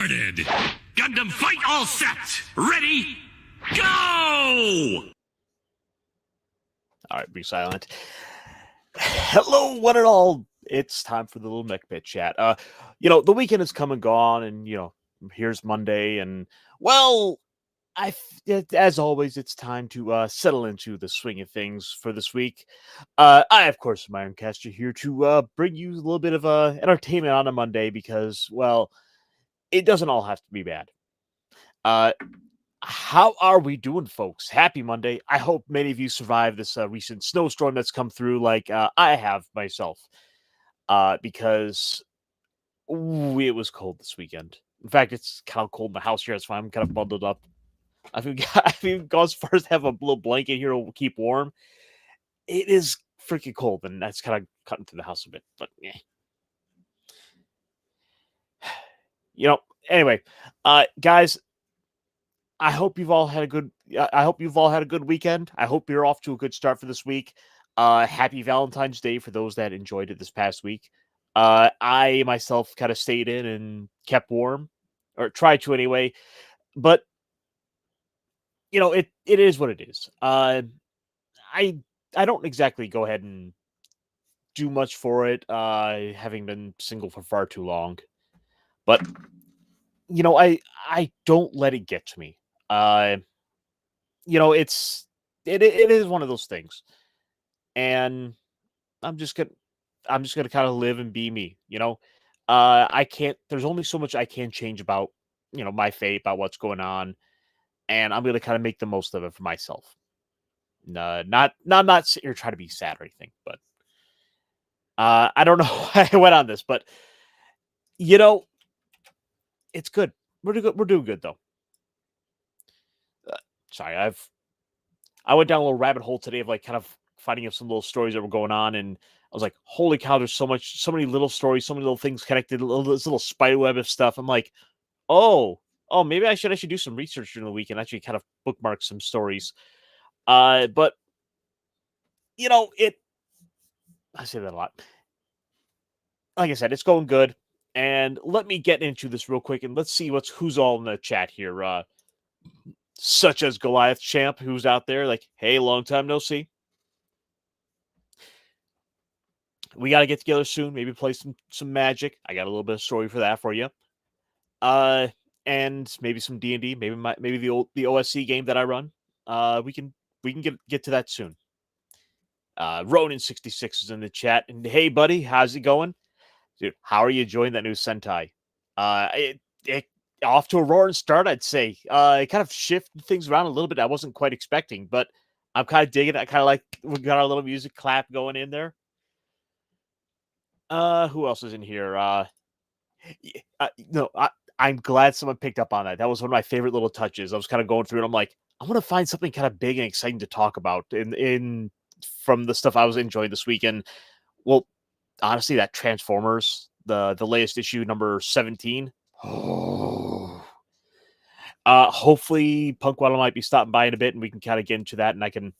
Started. Gundam fight all set. Ready, go! All right, be silent. Hello, one and all. It's time for the little Mechpit chat. The weekend has come and gone, and here's Monday, and well, as always, it's time to settle into the swing of things for this week. I, of course, am Ironcaster here to bring you a little bit of entertainment on a Monday because, well, it doesn't all have to be bad. How are we doing, folks? Happy Monday. I hope many of you survived this recent snowstorm that's come through like I have myself. Because it was cold this weekend. In fact, it's kind of cold in the house here. That's why I'm kind of bundled up. I've even gone as far as to have a little blanket here to keep warm. It is freaking cold, and that's kind of cutting through the house a bit. But yeah. Anyway, guys, I hope you've all had a good weekend. I hope you're off to a good start for this week. Happy Valentine's Day for those that enjoyed it this past week. I myself kind of stayed in and kept warm, or tried to anyway. But it is what it is. I don't exactly go ahead and do much for it, having been single for far too long. But I don't let it get to me. It is one of those things, and I'm just gonna kind of live and be me. I can't. There's only so much I can change about my fate, about what's going on, and I'm gonna kind of make the most of it for myself. No, not sitting here trying to be sad or anything, but I don't know why I went on this, but it's good. We're doing good though. Sorry, I went down a little rabbit hole today of like kind of finding out some little stories that were going on, and I was like, holy cow, there's so many little stories, so many little things connected, this little spider web of stuff. I'm like, oh, maybe I should do some research during the week and actually kind of bookmark some stories. But I say that a lot. Like I said, it's going good. And let me get into this real quick, and let's see who's all in the chat here. Such as Goliath Champ, who's out there, like, hey, long time no see. We got to get together soon. Maybe play some Magic. I got a little bit of story for that for you. And maybe some D&D. Maybe the OSC game that I run. We can get to that soon. Ronin66 is in the chat, and hey, buddy, how's it going, dude? How are you enjoying that new Sentai? It off to a roaring start, I'd say. It kind of shifted things around a little bit. I wasn't quite expecting, but I'm kind of digging it. I kind of like we got our little music clap going in there. Who else is in here? I'm glad someone picked up on that. That was one of my favorite little touches. I was kind of going through it. I'm like, I want to find something kind of big and exciting to talk about in from the stuff I was enjoying this weekend. Well, honestly, that Transformers, the latest issue, number 17. Oh. Hopefully Punkwaddle might be stopping by in a bit, and we can kind of get into that, and I can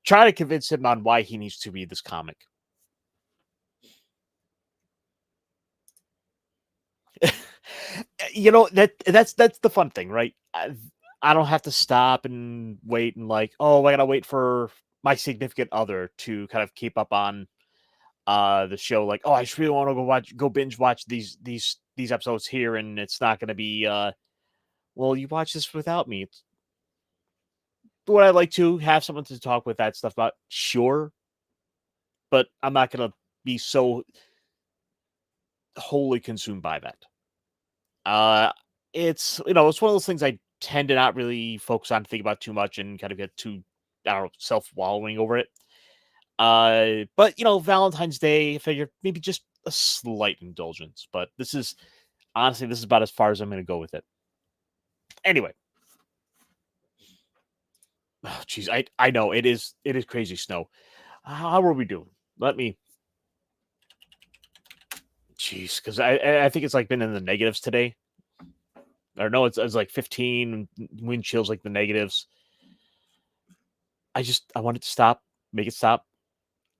try to convince him on why he needs to read this comic. That's the fun thing, right? I don't have to stop and wait and like, I gotta wait for my significant other to kind of keep up on the show. Like, I just really want to go binge watch these episodes here, and it's not gonna be well, you watch this without me. Would I like to have someone to talk with that stuff about? Sure, but I'm not gonna be so wholly consumed by that. It's one of those things I tend to not really focus on, think about too much, and kind of get too, I don't know, self-wallowing over it. But Valentine's Day, I figured maybe just a slight indulgence. But this is about as far as I'm going to go with it. Anyway, oh jeez, I know it is crazy snow. How are we doing? Let me. Jeez, because I think it's like been in the negatives today. Or no, it's like 15 wind chills, like the negatives. I want it to stop, make it stop.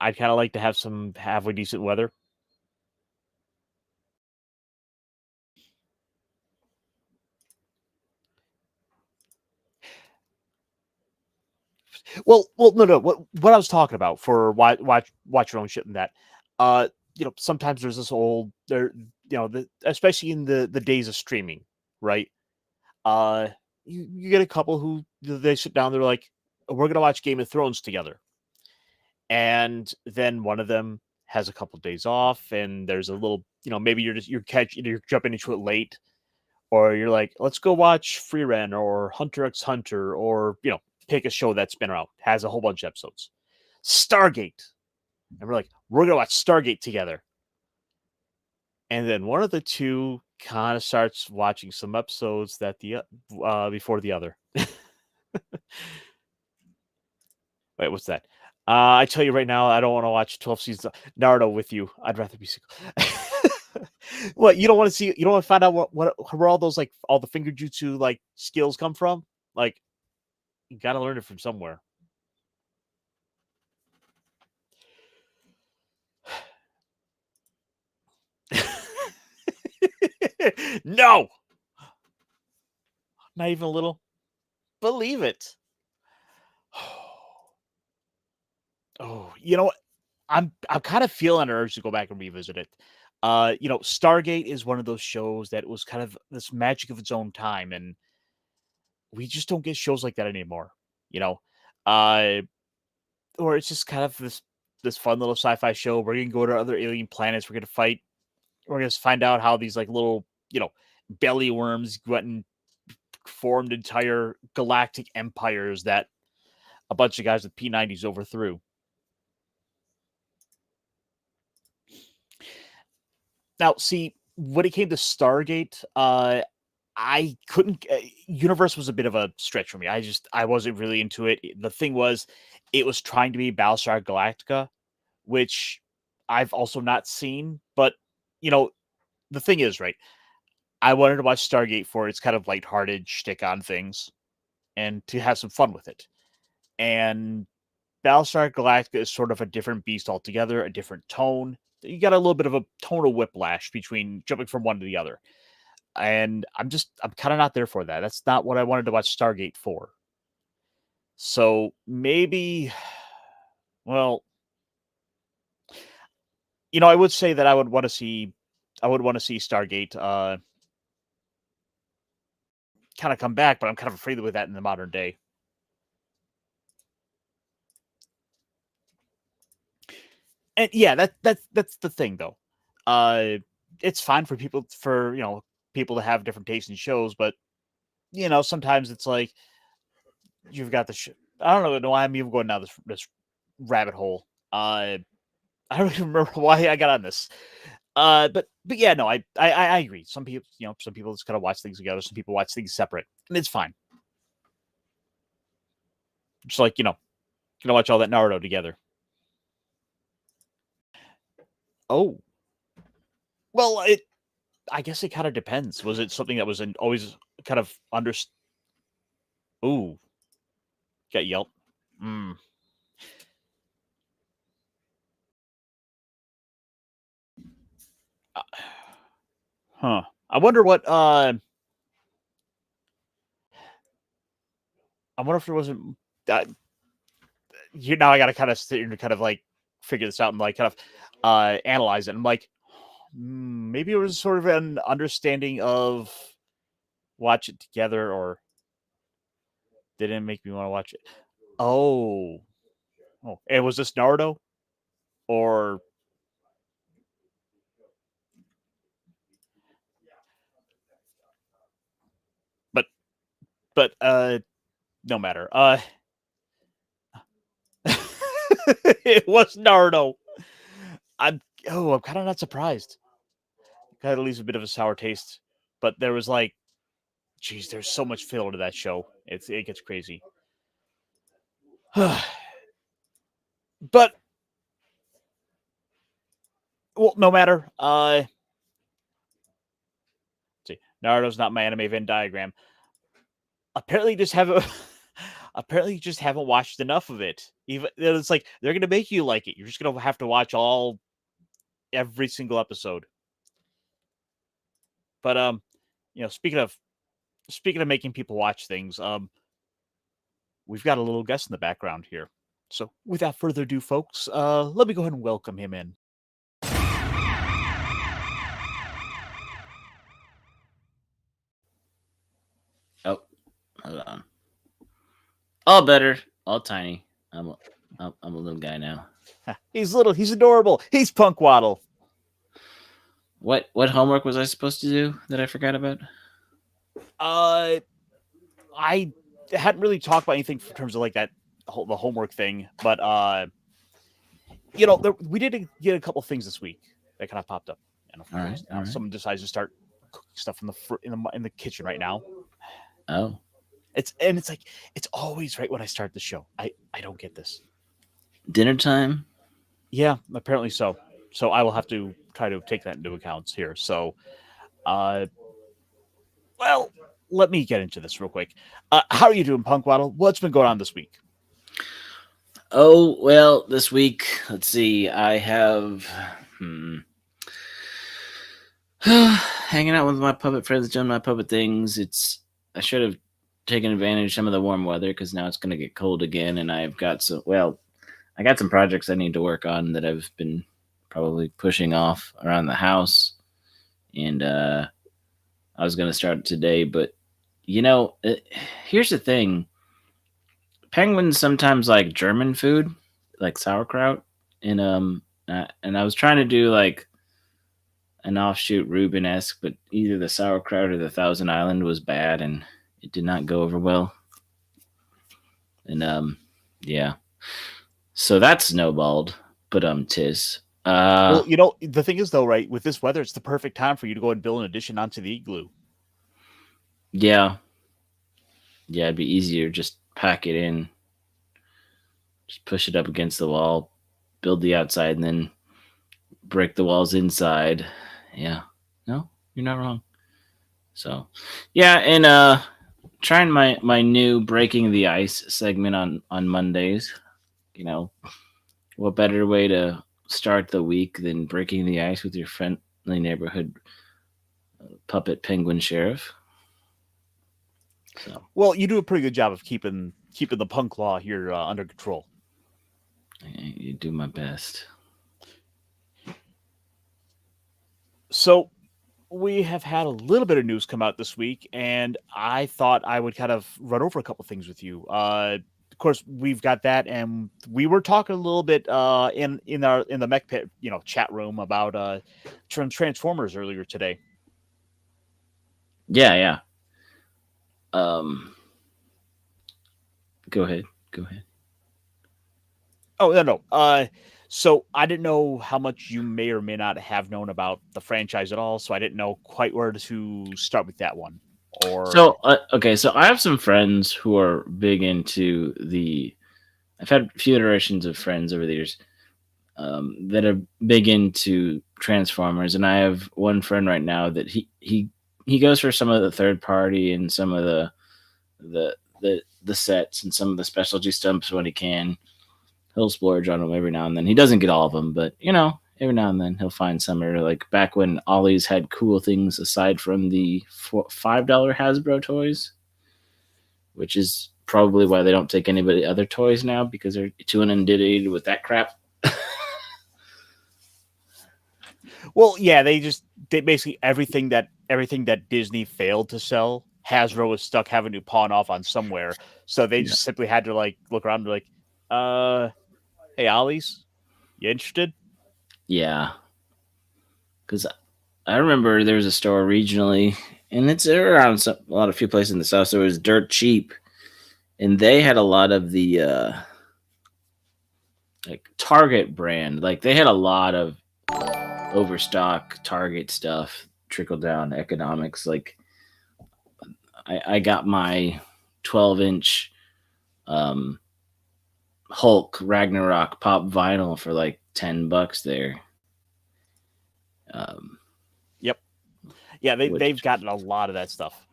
I'd kind of like to have some halfway decent weather. No. What I was talking about for watch your own shit and that, sometimes there's this old there, especially in the days of streaming, right? Uh, you get a couple who they sit down, they're like, we're gonna watch Game of Thrones together, and then one of them has a couple days off, and there's a little, maybe you're jumping into it late, or you're like, let's go watch Free Ren or Hunter x Hunter, or pick a show that's been around, has a whole bunch of episodes. Stargate. And we're like, we're gonna watch Stargate together. And then one of the two kind of starts watching some episodes that before the other. Wait, what's that? I tell you right now, I don't want to watch 12 seasons of Naruto with you. I'd rather be single. What, you don't want to see? You don't want to find out where all those, like, all the finger jutsu, like, skills come from? Like, you got to learn it from somewhere. No, not even a little. Believe it. Oh, you know what? I'm kind of feeling an urge to go back and revisit it. Stargate is one of those shows that was kind of this magic of its own time, and we just don't get shows like that anymore. You know, uh, or it's just kind of this fun little sci-fi show. We're gonna go to other alien planets. We're gonna fight. We're gonna find out how these, like, little, belly worms went and formed entire galactic empires that a bunch of guys with P90s overthrew. Now, see, when it came to Stargate, I couldn't. Universe was a bit of a stretch for me. I wasn't really into it. The thing was, it was trying to be Battlestar Galactica, which I've also not seen. But you know, the thing is, right? I wanted to watch Stargate for its kind of lighthearted shtick on things and to have some fun with it. And Battlestar Galactica is sort of a different beast altogether, a different tone. You got a little bit of a tonal whiplash between jumping from one to the other. And I'm kind of not there for that. That's not what I wanted to watch Stargate for. So maybe, well, I would say that I would want to see Stargate kind of come back, but I'm kind of afraid with that in the modern day. And yeah, that's the thing though. Uh, it's fine for people to have different tastes in shows, but sometimes it's like you've got I don't know why I'm even going down this rabbit hole. I don't even remember why I got on this. But yeah, no, I agree. Some people just kind of watch things together. Some people watch things separate, and it's fine. Just like, gonna watch all that Naruto together. Oh, well, I guess it kind of depends. Was it something that was always kind of under? Ooh, got Yelp. Mm. Uh, huh. I wonder what. I wonder if there wasn't. Uh, Now I got to kind of sit and kind of like figure this out and like kind of analyze it. I'm like, maybe it was sort of an understanding of watch it together, or didn't make me want to watch it. Oh, and was this Naruto, or but no matter. It was Naruto. I'm kind of not surprised. Kind of leaves a bit of a sour taste, but there was like, geez, there's so much filler to that show. It gets crazy. But well, no matter. See, Naruto's not my anime Venn diagram. Apparently, apparently, you just haven't watched enough of it. Even it's like they're gonna make you like it. You're just gonna have to watch every single episode. But speaking of making people watch things, we've got a little guest in the background here. So without further ado, folks, let me go ahead and welcome him in. Oh, hold on. All better, all tiny. I'm a little guy now. He's little. He's adorable. He's Punkwaddle. What homework was I supposed to do that I forgot about? I hadn't really talked about anything in terms of like the homework thing, but we did get a couple things this week that kind of popped up. And of course, All right. someone decides to start cooking stuff in the kitchen right now. Oh, It's like it's always right when I start the show. I don't get this. dinner time. Yeah, apparently so. So I will have to try to take that into account here. So, well, let me get into this real quick. How are you doing, Punkwaddle? What's been going on this week? Oh, well, this week, let's see. I have hanging out with my puppet friends, doing my puppet things. I should have taken advantage of some of the warm weather because now it's going to get cold again, and I got some projects I need to work on that I've been probably pushing off around the house, and I was going to start today, but here's the thing. Penguins sometimes like German food, like sauerkraut, and I was trying to do like an offshoot Reuben-esque, but either the sauerkraut or the Thousand Island was bad, and it did not go over well. And yeah, so that snowballed, but tis. Well, the thing is though, right? With this weather, it's the perfect time for you to go and build an addition onto the igloo. Yeah, it'd be easier. Just pack it in, just push it up against the wall, build the outside, and then break the walls inside. Yeah, no, you're not wrong. So, yeah, and trying my new breaking the ice segment on Mondays. What better way to start the week than breaking the ice with your friendly neighborhood puppet penguin sheriff? So, well, you do a pretty good job of keeping the punk law here under control. You do my best. So we have had a little bit of news come out this week, and I thought I would kind of run over a couple things with you. Of course, we've got that, and we were talking a little bit in the Mechpit chat room about Transformers earlier today. Yeah. Go ahead. Oh, no. So I didn't know how much you may or may not have known about the franchise at all, so I didn't know quite where to start with that one. So I have some friends who are big into I've had a few iterations of friends over the years that are big into Transformers, and I have one friend right now that he goes for some of the third party and some of the sets and some of the specialty stumps when he can. He'll splurge on them every now and then. He doesn't get all of them, but every now and then he'll find some. Or like back when Ollie's had cool things aside from the $5 Hasbro toys, which is probably why they don't take anybody other toys now because they're too inundated with that crap. Well, yeah, they basically everything that Disney failed to sell, Hasbro was stuck having to pawn off on somewhere. So they just simply had to like look around and be like, hey, Ollie's, you interested? Yeah. Because I remember there was a store regionally, and it's around a few places in the South, so it was dirt cheap. And they had a lot of the like Target brand. Like they had a lot of overstock Target stuff, trickle down economics. Like I got my 12-inch Hulk Ragnarok pop vinyl for like $10 there. Yep. Yeah, they've gotten a lot of that stuff.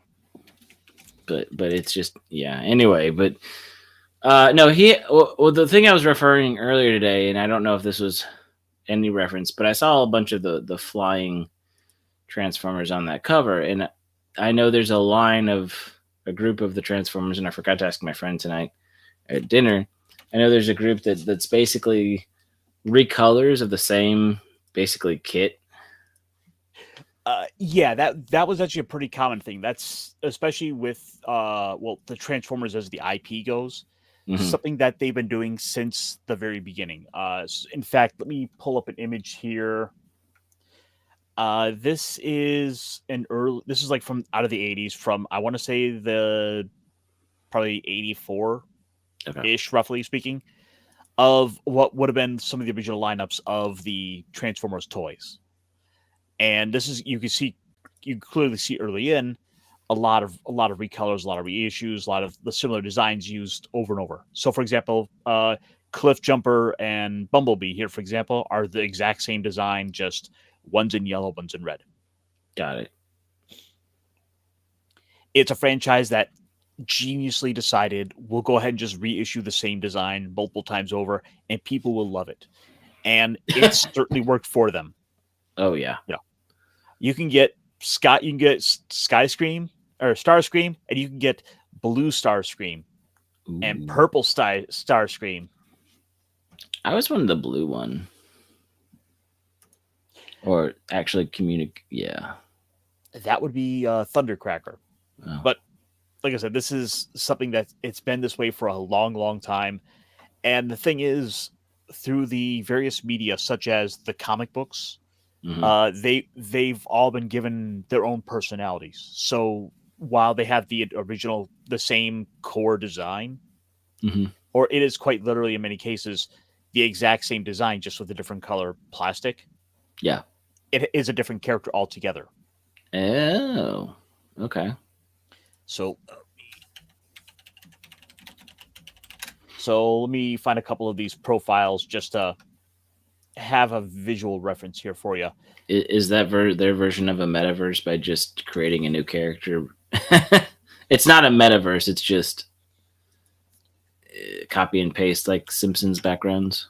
But it's just anyway, but no, the thing I was referring earlier today, and I don't know if this was any reference, but I saw a bunch of the flying Transformers on that cover, and I know there's a group of the Transformers, and I forgot to ask my friend tonight, at dinner. I know there's a group that's basically recolors of the same basically kit. Yeah, that was actually a pretty common thing. That's especially with the Transformers as the IP goes, Hmm. something that they've been doing since the very beginning. In fact, let me pull up an image here. This is this is like from out of the 80s, from I want to say the probably 84 Okay. ish, roughly speaking, of what would have been some of the original lineups of the Transformers toys. And this is you can clearly see early in a lot of recolors, a lot of reissues, a lot of the similar designs used over and over. So, for example, Cliff Jumper and Bumblebee here, for example, are the exact same design, just one's in yellow, one's in red. Got it. It's a franchise that geniusly decided we'll go ahead and just reissue the same design multiple times over, and people will love it. And it's certainly worked for them. Oh yeah. You can get Skyscream or Starscream, and you can get Blue Starscream and Ooh. Purple Starscream. I always wanted the blue one. Or actually yeah. That would be Thundercracker. Oh. But like I said, this is something that it's been this way for a long, long time. And the thing is, through the various media, such as the comic books, they've all been given their own personalities. So while they have the same core design, or it is quite literally in many cases the exact same design, just with a different color plastic. Yeah. It is a different character altogether. Oh. Okay. So let me find a couple of these profiles just to have a visual reference here for you. Is that their version of a metaverse by just creating a new character? It's not a metaverse. It's just copy and paste like Simpsons backgrounds.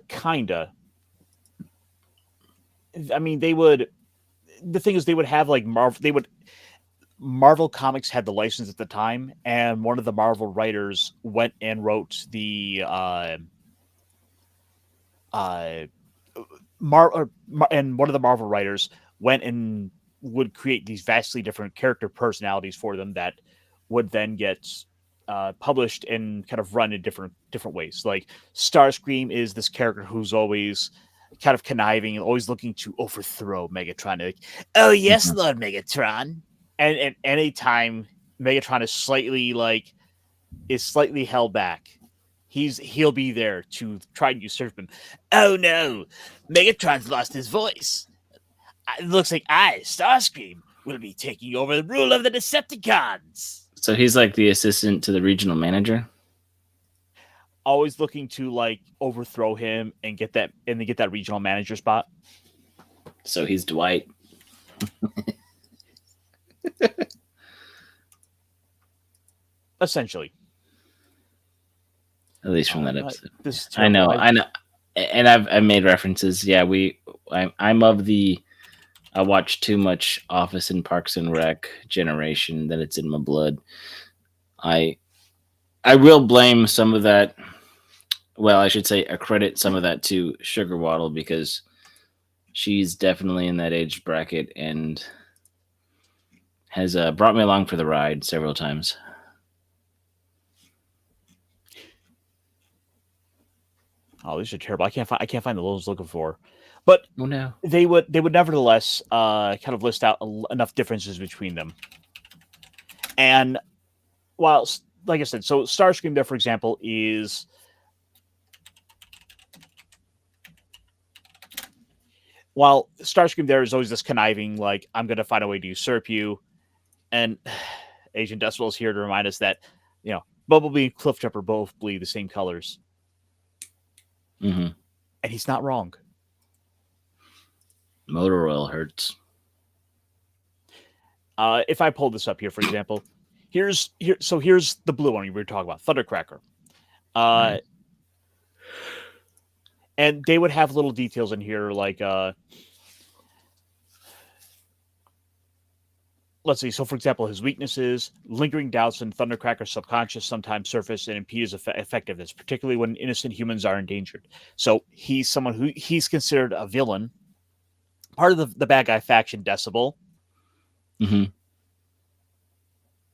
Kinda. I mean, they would. The thing is, they would have like Marvel Comics had the license at the time, and one of the Marvel writers went and wrote the and one of the Marvel writers went and would create these vastly different character personalities for them that would then get published and kind of run in different ways. Like Starscream is this character who's always kind of conniving and always looking to overthrow Megatron. Like, oh yes, Lord Megatron. And anytime Megatron is slightly held back, he'll be there to try and usurp him. Oh no, Megatron's lost his voice. It looks like I, Starscream, will be taking over the rule of the Decepticons. So he's like the assistant to the regional manager. Always looking to like overthrow him and get that regional manager spot. So he's Dwight. Essentially. At least from that episode. I know. And I've made references. Yeah, I'm of the I watch too much Office and Parks and Rec generation that it's in my blood. I will blame some of that. Well, I should say accredit some of that to Sugar Waddle because she's definitely in that age bracket and has brought me along for the ride several times. Oh, these are terrible. I can't find the lows I was looking for. But oh no, they would nevertheless kind of list out enough differences between them. And while, like I said, so Starscream there, for example, is while Starscream there is always this conniving, like, I'm going to find a way to usurp you. And Agent Decibel is here to remind us that, Bumblebee and Cliffjumper both bleed the same colors. Mm-hmm. And he's not wrong. Motor oil hurts. If I pull this up here, for example, here's the blue one we were talking about, Thundercracker. Nice. And they would have little details in here like let's see. So, for example, his weaknesses, lingering doubts and Thundercracker's subconscious sometimes surface and impede his effectiveness, particularly when innocent humans are endangered. So he's someone who he's considered a villain, part of the bad guy faction, Decibel. Mm-hmm.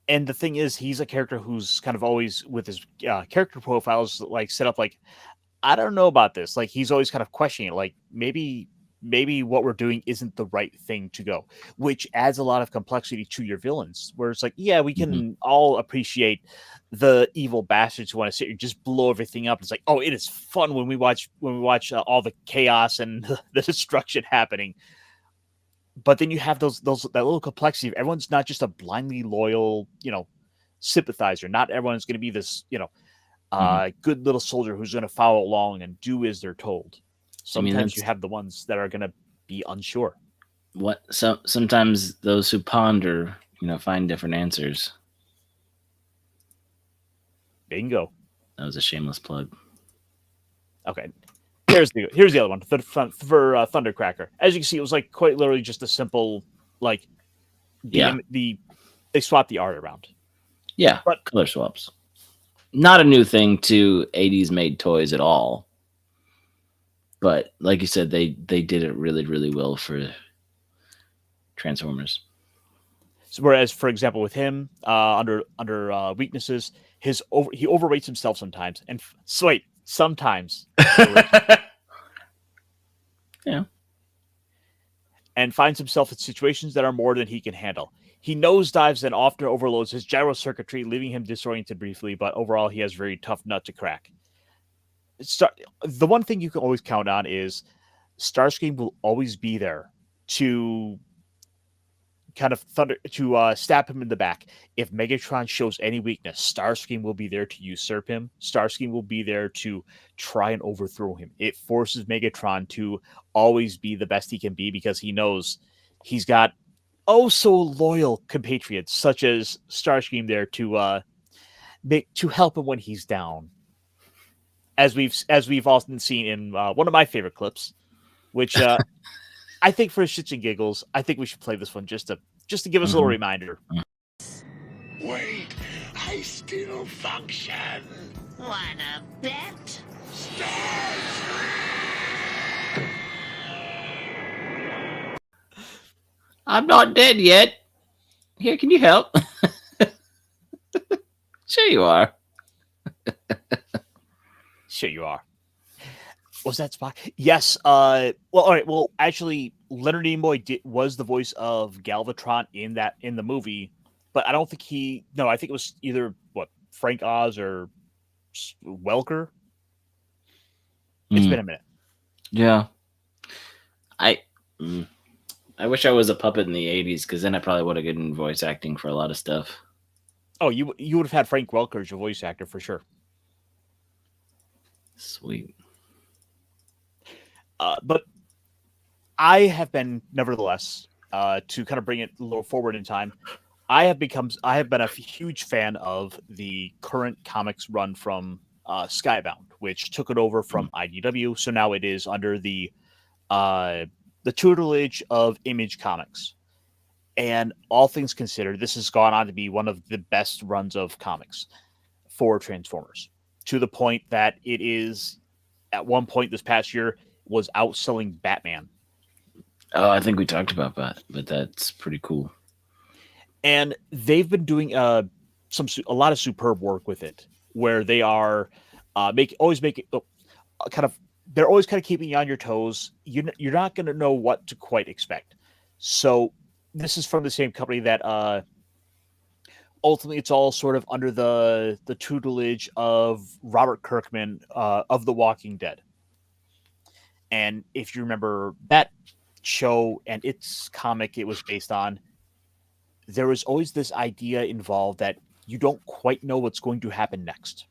And the thing is, he's a character who's kind of always with his character profiles like set up like, I don't know about this. Like he's always kind of questioning it, like maybe what we're doing isn't the right thing to go, which adds a lot of complexity to your villains. Where it's like, yeah, we can all appreciate the evil bastards who want to sit here and just blow everything up. It's like, oh, it is fun when we watch all the chaos and the destruction happening. But then you have that little complexity of everyone's not just a blindly loyal, sympathizer. Not everyone's going to be this, good little soldier who's going to follow along and do as they're told. Sometimes you have the ones that are going to be unsure. Sometimes those who ponder, find different answers. Bingo. That was a shameless plug. Okay. Here's the other one for Thundercracker. As you can see, it was like quite literally just a simple they swapped the art around. Yeah, but color swaps. Not a new thing to 80s made toys at all. But like you said, they did it really, really well for Transformers. So whereas, for example, with him, under weaknesses, he overrates himself sometimes, and sometimes. Yeah. And finds himself in situations that are more than he can handle. He nosedives and often overloads his gyro circuitry, leaving him disoriented briefly, but overall he has a very tough nut to crack. The one thing you can always count on is Starscream will always be there to kind of stab him in the back. If Megatron shows any weakness, Starscream will be there to usurp him. Starscream will be there to try and overthrow him. It forces Megatron to always be the best he can be because he knows he's got so loyal compatriots such as Starscream there to help him when he's down. As we've often seen in one of my favorite clips, which I think for shits and giggles, I think we should play this one just to give us a little reminder. Wait, I still function. Wanna bet? I'm not dead yet. Here, can you help? Sure you are. Sure you are. Was that Spock? Yes. Well, all right. Well, actually, Leonard Nimoy was the voice of Galvatron in the movie, but I don't think I think it was either Frank Oz or Welker. It's been a minute. Yeah. I wish I was a puppet in the 80s because then I probably would have gotten voice acting for a lot of stuff. Oh, you would have had Frank Welker as your voice actor for sure. Sweet. But I have been, nevertheless, to kind of bring it a little forward in time, I have been a huge fan of the current comics run from Skybound, which took it over from IDW. So now it is under the tutelage of Image Comics. And all things considered, this has gone on to be one of the best runs of comics for Transformers, to the point that it is, at one point this past year, was outselling Batman. Oh, I think we talked about that, but that's pretty cool. And they've been doing a lot of superb work with it, where they are they're always kind of keeping you on your toes. You're not going to know what to quite expect. So this is from the same company that ultimately it's all sort of under the tutelage of Robert Kirkman of The Walking Dead. And if you remember that show and its comic it was based on, there was always this idea involved that you don't quite know what's going to happen next.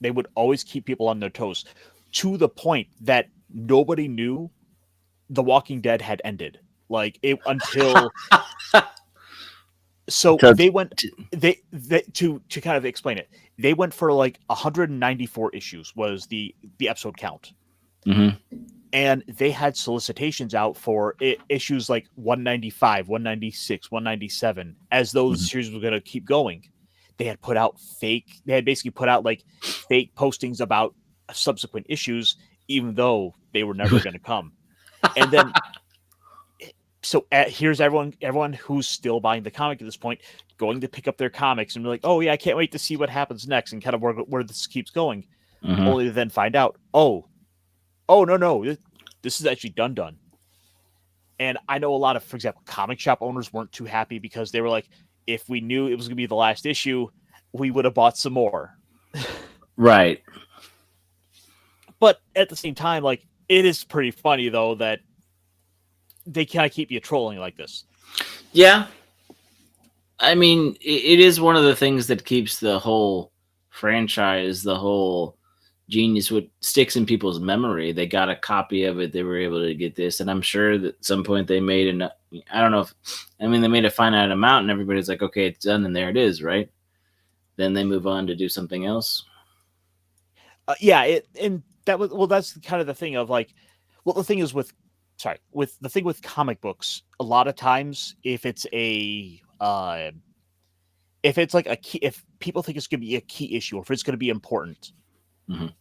They would always keep people on their toes, to the point that nobody knew The Walking Dead had ended. Until so they went to kind of explain it. They went for 194 issues was the episode count. Mm-hmm. And they had solicitations out for issues like 195, 196, 197, as those series were going to keep going. They had basically put out like fake postings about subsequent issues, even though they were never going to come. And then, so here's everyone who's still buying the comic at this point, going to pick up their comics and be like, oh yeah, I can't wait to see what happens next and kind of where this keeps going. Only to then find out, oh no, this is actually done. And I know a lot of, for example, comic shop owners weren't too happy because they were like, if we knew it was going to be the last issue, we would have bought some more. Right. But at the same time, like, it is pretty funny though that they kind of keep you trolling like this. Yeah. I mean, it is one of the things that keeps the whole franchise, the whole genius, what sticks in people's memory. They got a copy of it. They were able to get this. And I'm sure that at some point they made enough. I don't know they made a finite amount and everybody's like, okay, it's done. And there it is. Right. Then they move on to do something else. That's kind of the thing of like, well, the thing is with comic books, a lot of times if it's like a key, if people think it's going to be a key issue, or if it's going to be important,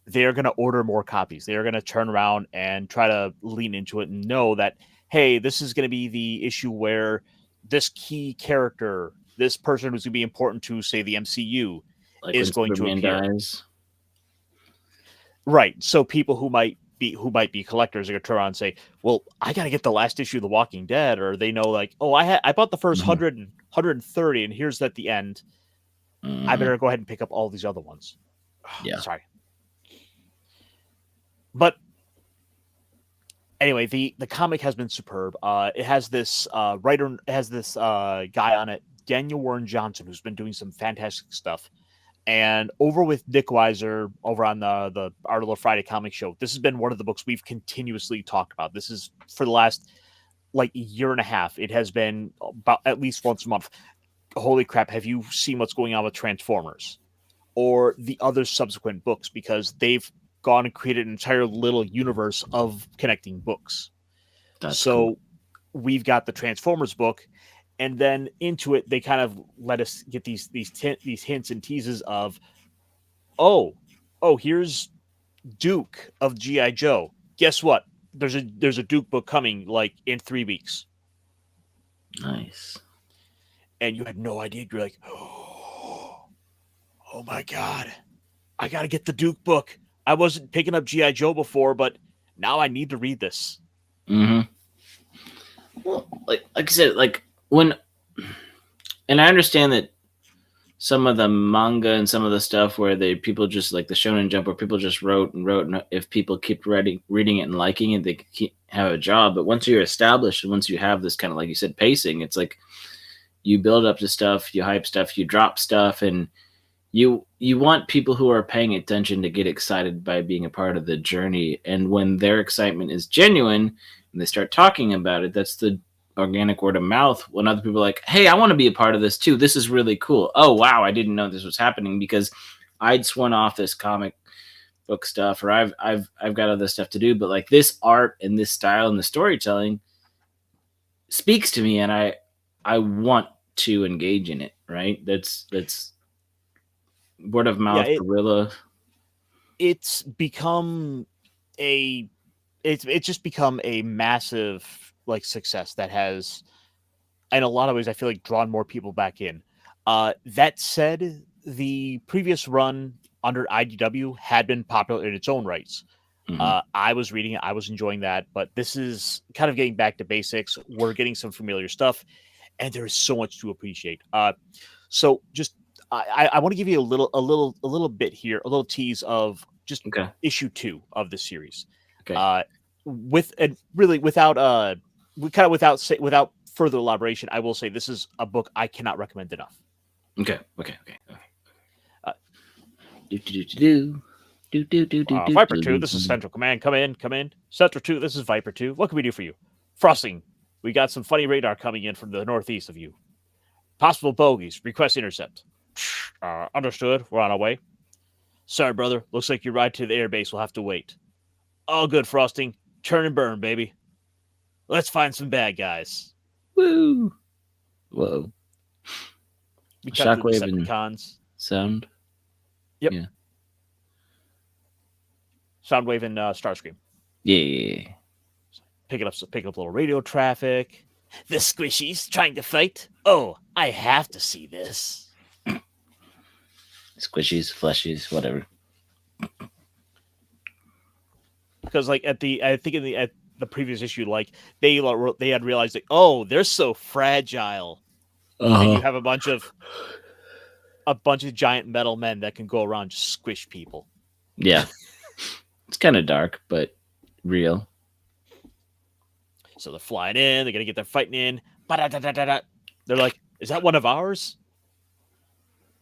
they're going to order more copies. They're going to turn around and try to lean into it and know that, hey, this is going to be the issue where this key character, this person who's going to be important to, say, the MCU, like is going to appear. Dies. Right. So people who might be collectors are going to turn around and say, well, I got to get the last issue of The Walking Dead, or they know like, oh, I bought the first 100 and 130 and here's at the end. I better go ahead and pick up all these other ones. Yeah. Sorry. But anyway, the comic has been superb. It has this writer, guy on it, Daniel Warren Johnson, who's been doing some fantastic stuff. And over with Dick Weiser over on the Art of Friday comic show, this has been one of the books we've continuously talked about. This is for the last like year and a half. It has been about at least once a month. Holy crap, have you seen what's going on with Transformers or the other subsequent books? Because they've gone and created an entire little universe of connecting books. That's so cool. We've got the Transformers book, and then into it, they kind of let us get these hints and teases of, oh, here's Duke of G.I. Joe. Guess what? There's a Duke book coming like in 3 weeks. Nice. And you had no idea. You're like, oh my God, I got to get the Duke book. I wasn't picking up G.I. Joe before, but now I need to read this. Well, like I said, like and I understand that some of the manga and some of the stuff where people just like the Shonen Jump, where people just wrote, and if people keep reading it and liking it, they can have a job. But once you're established and once you have this kind of, like you said, pacing, it's like you build up to stuff, you hype stuff, you drop stuff, and you want people who are paying attention to get excited by being a part of the journey. And when their excitement is genuine and they start talking about it, that's the organic word of mouth. When other people are like, hey, I want to be a part of this too. This is really cool. Oh, wow, I didn't know this was happening because I'd sworn off this comic book stuff, or I've got other stuff to do. But like this art and this style and the storytelling speaks to me, and I want to engage in it, right? That's word of mouth, guerrilla. It's become it's just become a massive like success that has, in a lot of ways, I feel like drawn more people back in. That said, the previous run under IDW had been popular in its own rights. I was reading it, I was enjoying that, but this is kind of getting back to basics. We're getting some familiar stuff, and there is so much to appreciate. So just I want to give you a little bit here, a little tease of just issue 2 of the series. Without further elaboration, I will say this is a book I cannot recommend enough. Viper 2, this is Central Command. Come in. Central 2, this is Viper 2. What can we do for you? Frosting, we got some funny radar coming in from the northeast of you. Possible bogeys. Request intercept. Understood. We're on our way. Sorry, brother. Looks like your ride to the airbase will have to wait. All good, Frosting. Turn and burn, baby. Let's find some bad guys. Woo! Whoa. We cut to the Shockwave and Decepticons. sound. Yep. Yeah. Soundwave and Starscream. Yeah. Picking up a little radio traffic. The squishies trying to fight. Oh, I have to see this. Squishies, fleshies, whatever. Because like at the previous issue, like they had realized like, oh, they're so fragile. And you have a bunch of giant metal men that can go around and just squish people. Yeah. It's kind of dark, but real. So they're flying in. They're gonna get their fighting in. Ba-da-da-da-da-da. They're like, "Is that one of ours?"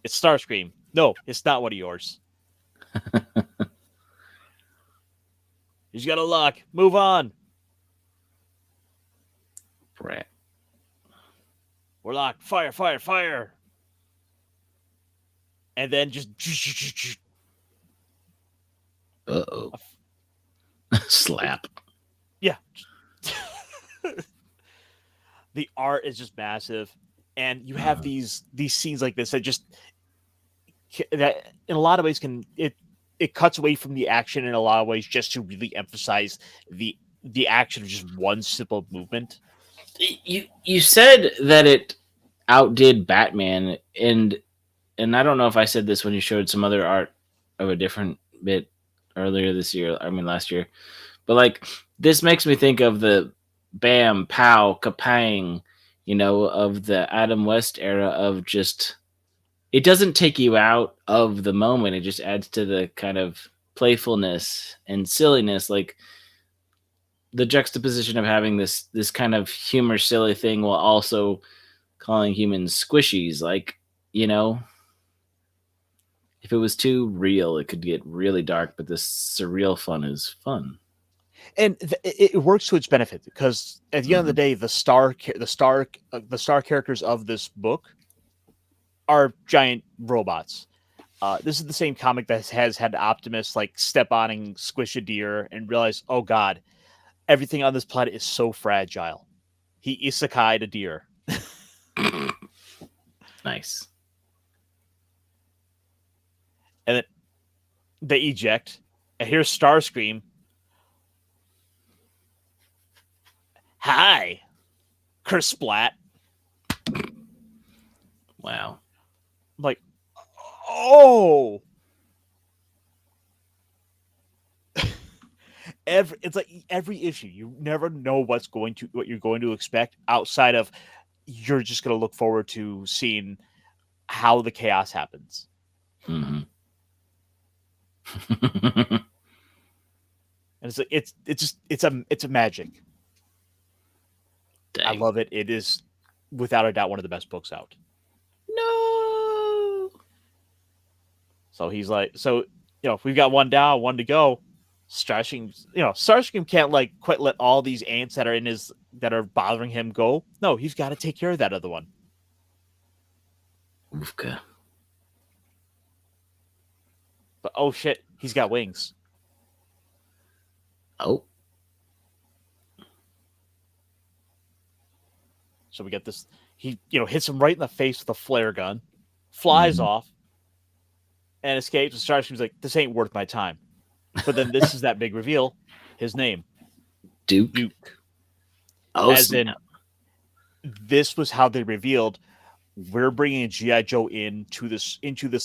It's Starscream. No, it's not one of yours. He's got a lock. Move on. Brat. We're locked. Fire! Fire! Fire! And then just Uh-oh. Slap. yeah. The art is just massive, and you have these scenes like this that in a lot of ways it cuts away from the action in a lot of ways just to really emphasize the action of just one simple movement. You said that it outdid Batman, and I don't know if I said this when you showed some other art of a different bit earlier this year. I mean last year, but like this makes me think of the bam, pow, kapang, of the Adam West era of just, it doesn't take you out of the moment. It just adds to the kind of playfulness and silliness, like the juxtaposition of having this kind of humor, silly thing while also calling humans squishies. Like, if it was too real, it could get really dark, but this surreal fun is fun. And it works to its benefit because at the end of the day, the star characters of this book are giant robots. This is the same comic that has had Optimus like step on and squish a deer and realize, oh god, everything on this planet is so fragile. He isekai'd a deer. Nice. And then they eject. And here's Starscream. Hi, Kersplat. Wow. I'm like, oh. It's like every issue, you never know what you're going to expect outside of you're just going to look forward to seeing how the chaos happens. Mm-hmm. And it's like it's a magic. Dang. I love it. It is without a doubt one of the best books out. No. So he's like, if we've got one down, one to go. Starscream can't like quite let all these ants that are bothering him go. No, he's got to take care of that other one. Okay. But oh shit, he's got wings. Oh. So we get this. He hits him right in the face with a flare gun, flies off, and escapes. And Starscream's like, "This ain't worth my time." But then this is that big reveal. His name, Duke. Oh, as in, this was how they revealed we're bringing G.I. Joe into this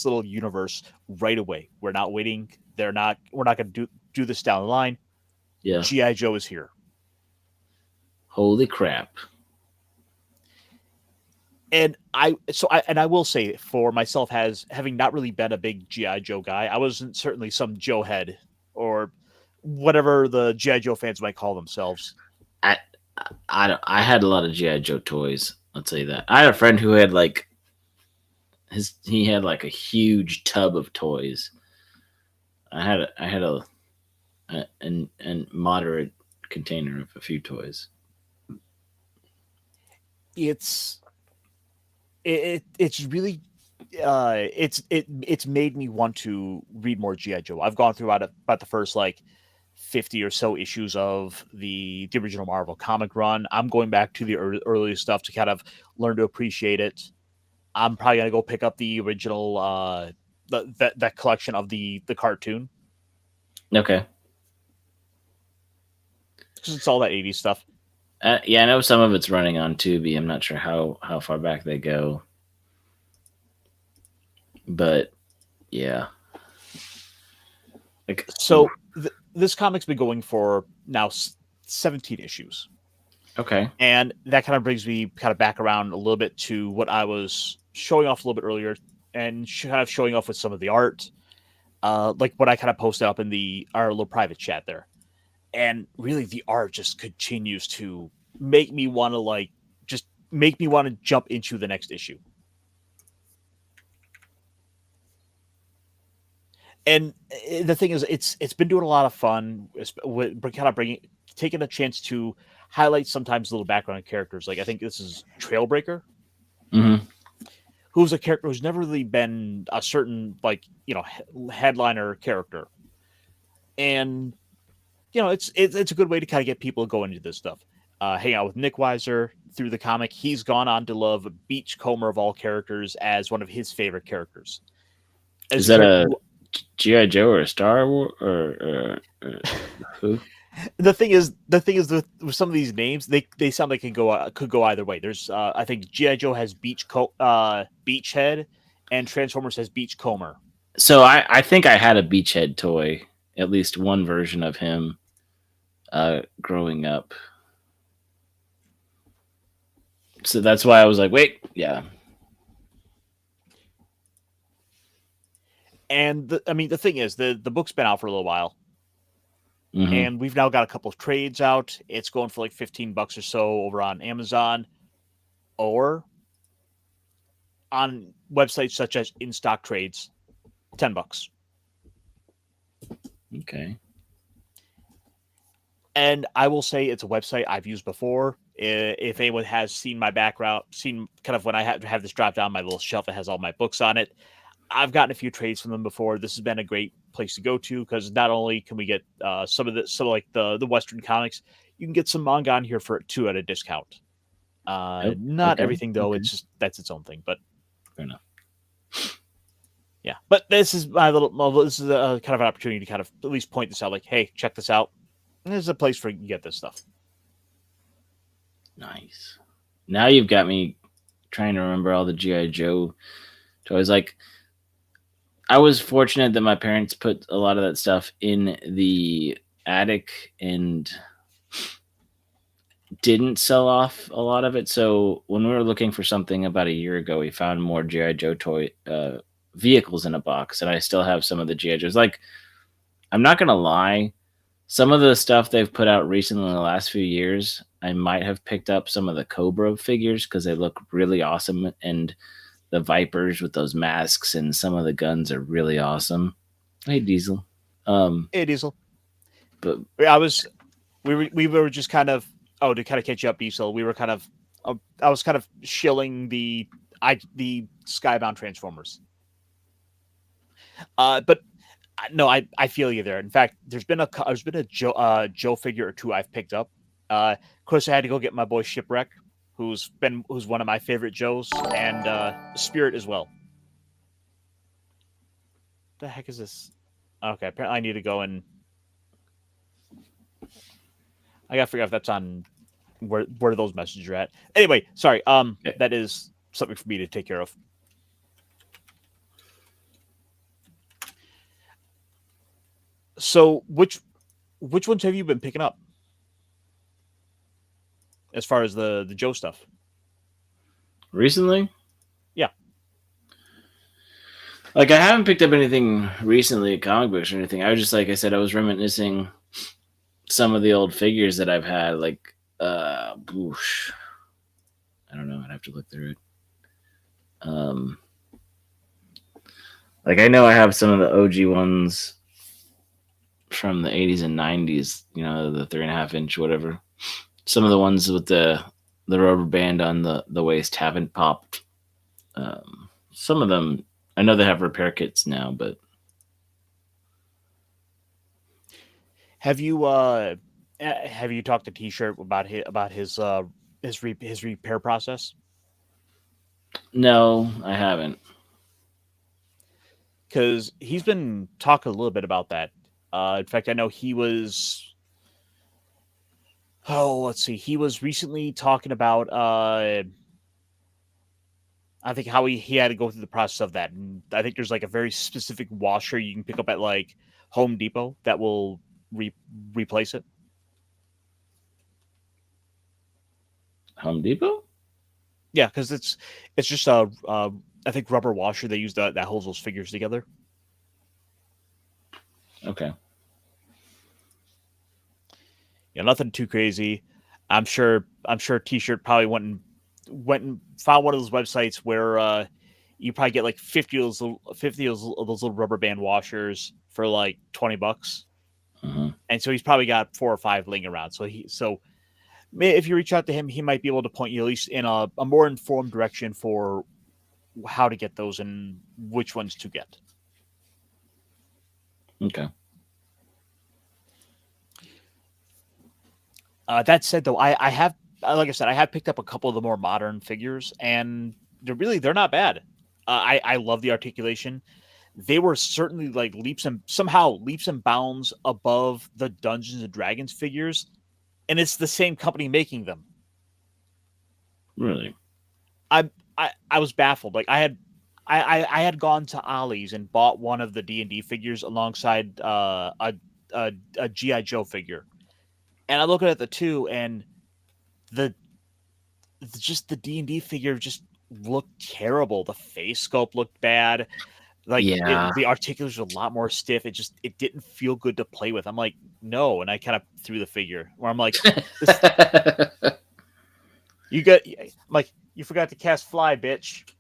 little universe right away. We're not waiting. We're not going to do this down the line. Yeah. G.I. Joe is here. Holy crap. And I will say for myself, having not really been a big G.I. Joe guy, I wasn't certainly some Joe head or whatever the G.I. Joe fans might call themselves. I had a lot of G.I. Joe toys. I'll tell you that. I had a friend who had he had like a huge tub of toys. I had a moderate container of a few toys. It's really it's made me want to read more G.I. Joe. I've gone through about the first like 50 or so issues of the original Marvel comic run. I'm going back to the early stuff to kind of learn to appreciate it. I'm probably gonna go pick up the original that collection of the cartoon Okay. because it's all that 80s stuff. Yeah, I know some of it's running on Tubi. I'm not sure how far back they go, but yeah. Like, So this comic's been going for now 17 issues. okay. And that kind of brings me kind of back around a little bit to what I was showing off a little bit earlier and kind of showing off with some of the art, like what I kind of posted up in our little private chat there. And really the art just continues to make me want to jump into the next issue. And the thing is, it's been doing a lot of fun, with kind of taking a chance to highlight sometimes little background characters. Like I think this is Trailbreaker, Mm-hmm. who's a character who's never really been a certain headliner character, and it's a good way to kind of get people going into this stuff. Hang out with Nick Weiser through the comic. He's gone on to love Beachcomber of all characters as one of his favorite characters. Is that a G.I. Joe or a Star Wars or who? The thing is with some of these names, they sound like could go either way. There's I think G.I. Joe has Beachhead, and Transformers has Beachcomber. So I think I had a Beachhead toy, at least one version of him, growing up. So that's why I was like, wait, yeah. And the thing is, the book's been out for a little while. Mm-hmm. And we've now got a couple of trades out. It's going for like $15 or so over on Amazon or on websites such as In Stock Trades, $10. Okay. And I will say it's a website I've used before. If anyone has seen my background, seen kind of when I have this drop down my little shelf that has all my books on it, I've gotten a few trades from them before. This has been a great place to go to because not only can we get some like the Western comics, you can get some manga on here for two at a discount. Not everything though. Okay. It's just that's its own thing. But fair enough. Yeah, but this is this is a kind of an opportunity to kind of at least point this out. Like, hey, check this out. There's a place for you to get this stuff. Nice. Now you've got me trying to remember all the G.I. Joe toys. Like, I was fortunate that my parents put a lot of that stuff in the attic and didn't sell off a lot of it. So when we were looking for something about a year ago, we found more G.I. Joe toy vehicles in a box, and I still have some of the G.I. Joes. Like, I'm not going to lie. Some of the stuff they've put out recently in the last few years, I might have picked up some of the Cobra figures because they look really awesome, and the Vipers with those masks and some of the guns are really awesome. Hey, Diesel. Hey, Diesel. But we were just kind of to kind of catch you up, Diesel. We were kind of I was kind of shilling the Skybound Transformers. But no, I feel you there. In fact, there's been a Joe figure or two I've picked up. Of course, I had to go get my boy Shipwreck, who's one of my favorite Joes, and Spirit as well. What the heck is this? Okay, apparently I need to go and I gotta figure out if that's on where those messages are at. Anyway, sorry. That is something for me to take care of. So, which ones have you been picking up as far as the Joe stuff? Recently? Yeah. Like, I haven't picked up anything recently, comic books or anything. I was just, like I said, I was reminiscing some of the old figures that I've had. Like, boosh. I don't know. I'd have to look through it. Like, I know I have some of the OG ones from the 80s and 90s, you know, the 3.5-inch, whatever. Some of the ones with the rubber band on the waist haven't popped. Some of them, I know they have repair kits now, but Have you talked to T-shirt about his repair process? No, I haven't. Because he's been talking a little bit about that. In fact, I know he was. Oh, let's see. He was recently talking about. I think how he had to go through the process of that, and I think there's like a very specific washer you can pick up at like Home Depot that will replace it. Home Depot? Yeah, because it's just a I think rubber washer they use that holds those figures together. Okay. Yeah, nothing too crazy. I'm sure T-shirt probably went and found one of those websites where you probably get like 50 of those little rubber band washers for like $20. And so he's probably got 4 or 5 laying around. So if you reach out to him, he might be able to point you at least in a more informed direction for how to get those and which ones to get. Okay. That said, though, I have, like I said, I have picked up a couple of the more modern figures, and they're not bad. I love the articulation. They were certainly like leaps and bounds above the Dungeons and Dragons figures, and it's the same company making them. Really? I was baffled. Like I had gone to Ollie's and bought one of the D&D figures alongside a GI Joe figure. And I look at the two, and the D&D figure just looked terrible. The face sculpt looked bad. Like the articulation was a lot more stiff. It didn't feel good to play with. I'm like, no, and I kind of threw the figure. Where I'm like, you forgot to cast fly, bitch.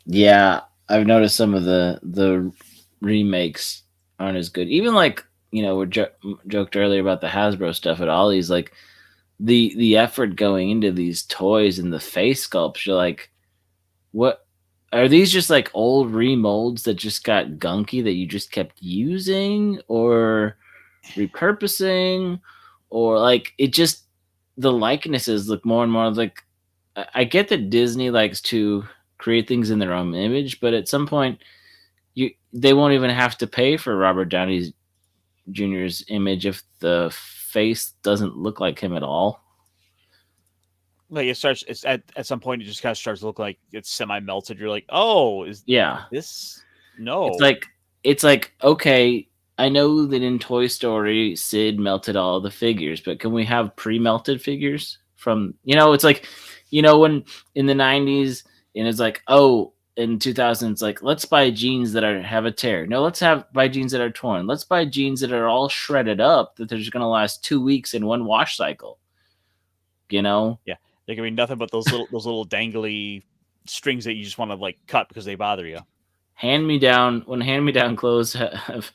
Yeah, I've noticed some of the remakes aren't as good. Even like, we joked earlier about the Hasbro stuff at Ollie's, like the effort going into these toys and the face sculpts. You're like, what are these? Just like old remolds that just got gunky that you just kept using or repurposing, or like it just the likenesses look more and more like. I get that Disney likes to create things in their own image, but at some point, they won't even have to pay for Robert Downey Jr.'s image if the face doesn't look like him at all. Like it's at some point it just kind of starts to look like it's semi melted. You're like, oh, this? No. It's like okay, I know that in Toy Story Sid melted all the figures, but can we have pre-melted figures from it's like when in the 90s and it's like, oh, in 2000 it's like, let's buy jeans that have a tear. No, let's buy jeans that are torn. Let's buy jeans that are all shredded up that they're just going to last 2 weeks in one wash cycle. Yeah, there can be nothing but those little dangly strings that you just want to like cut because they bother you. Hand-me-down clothes have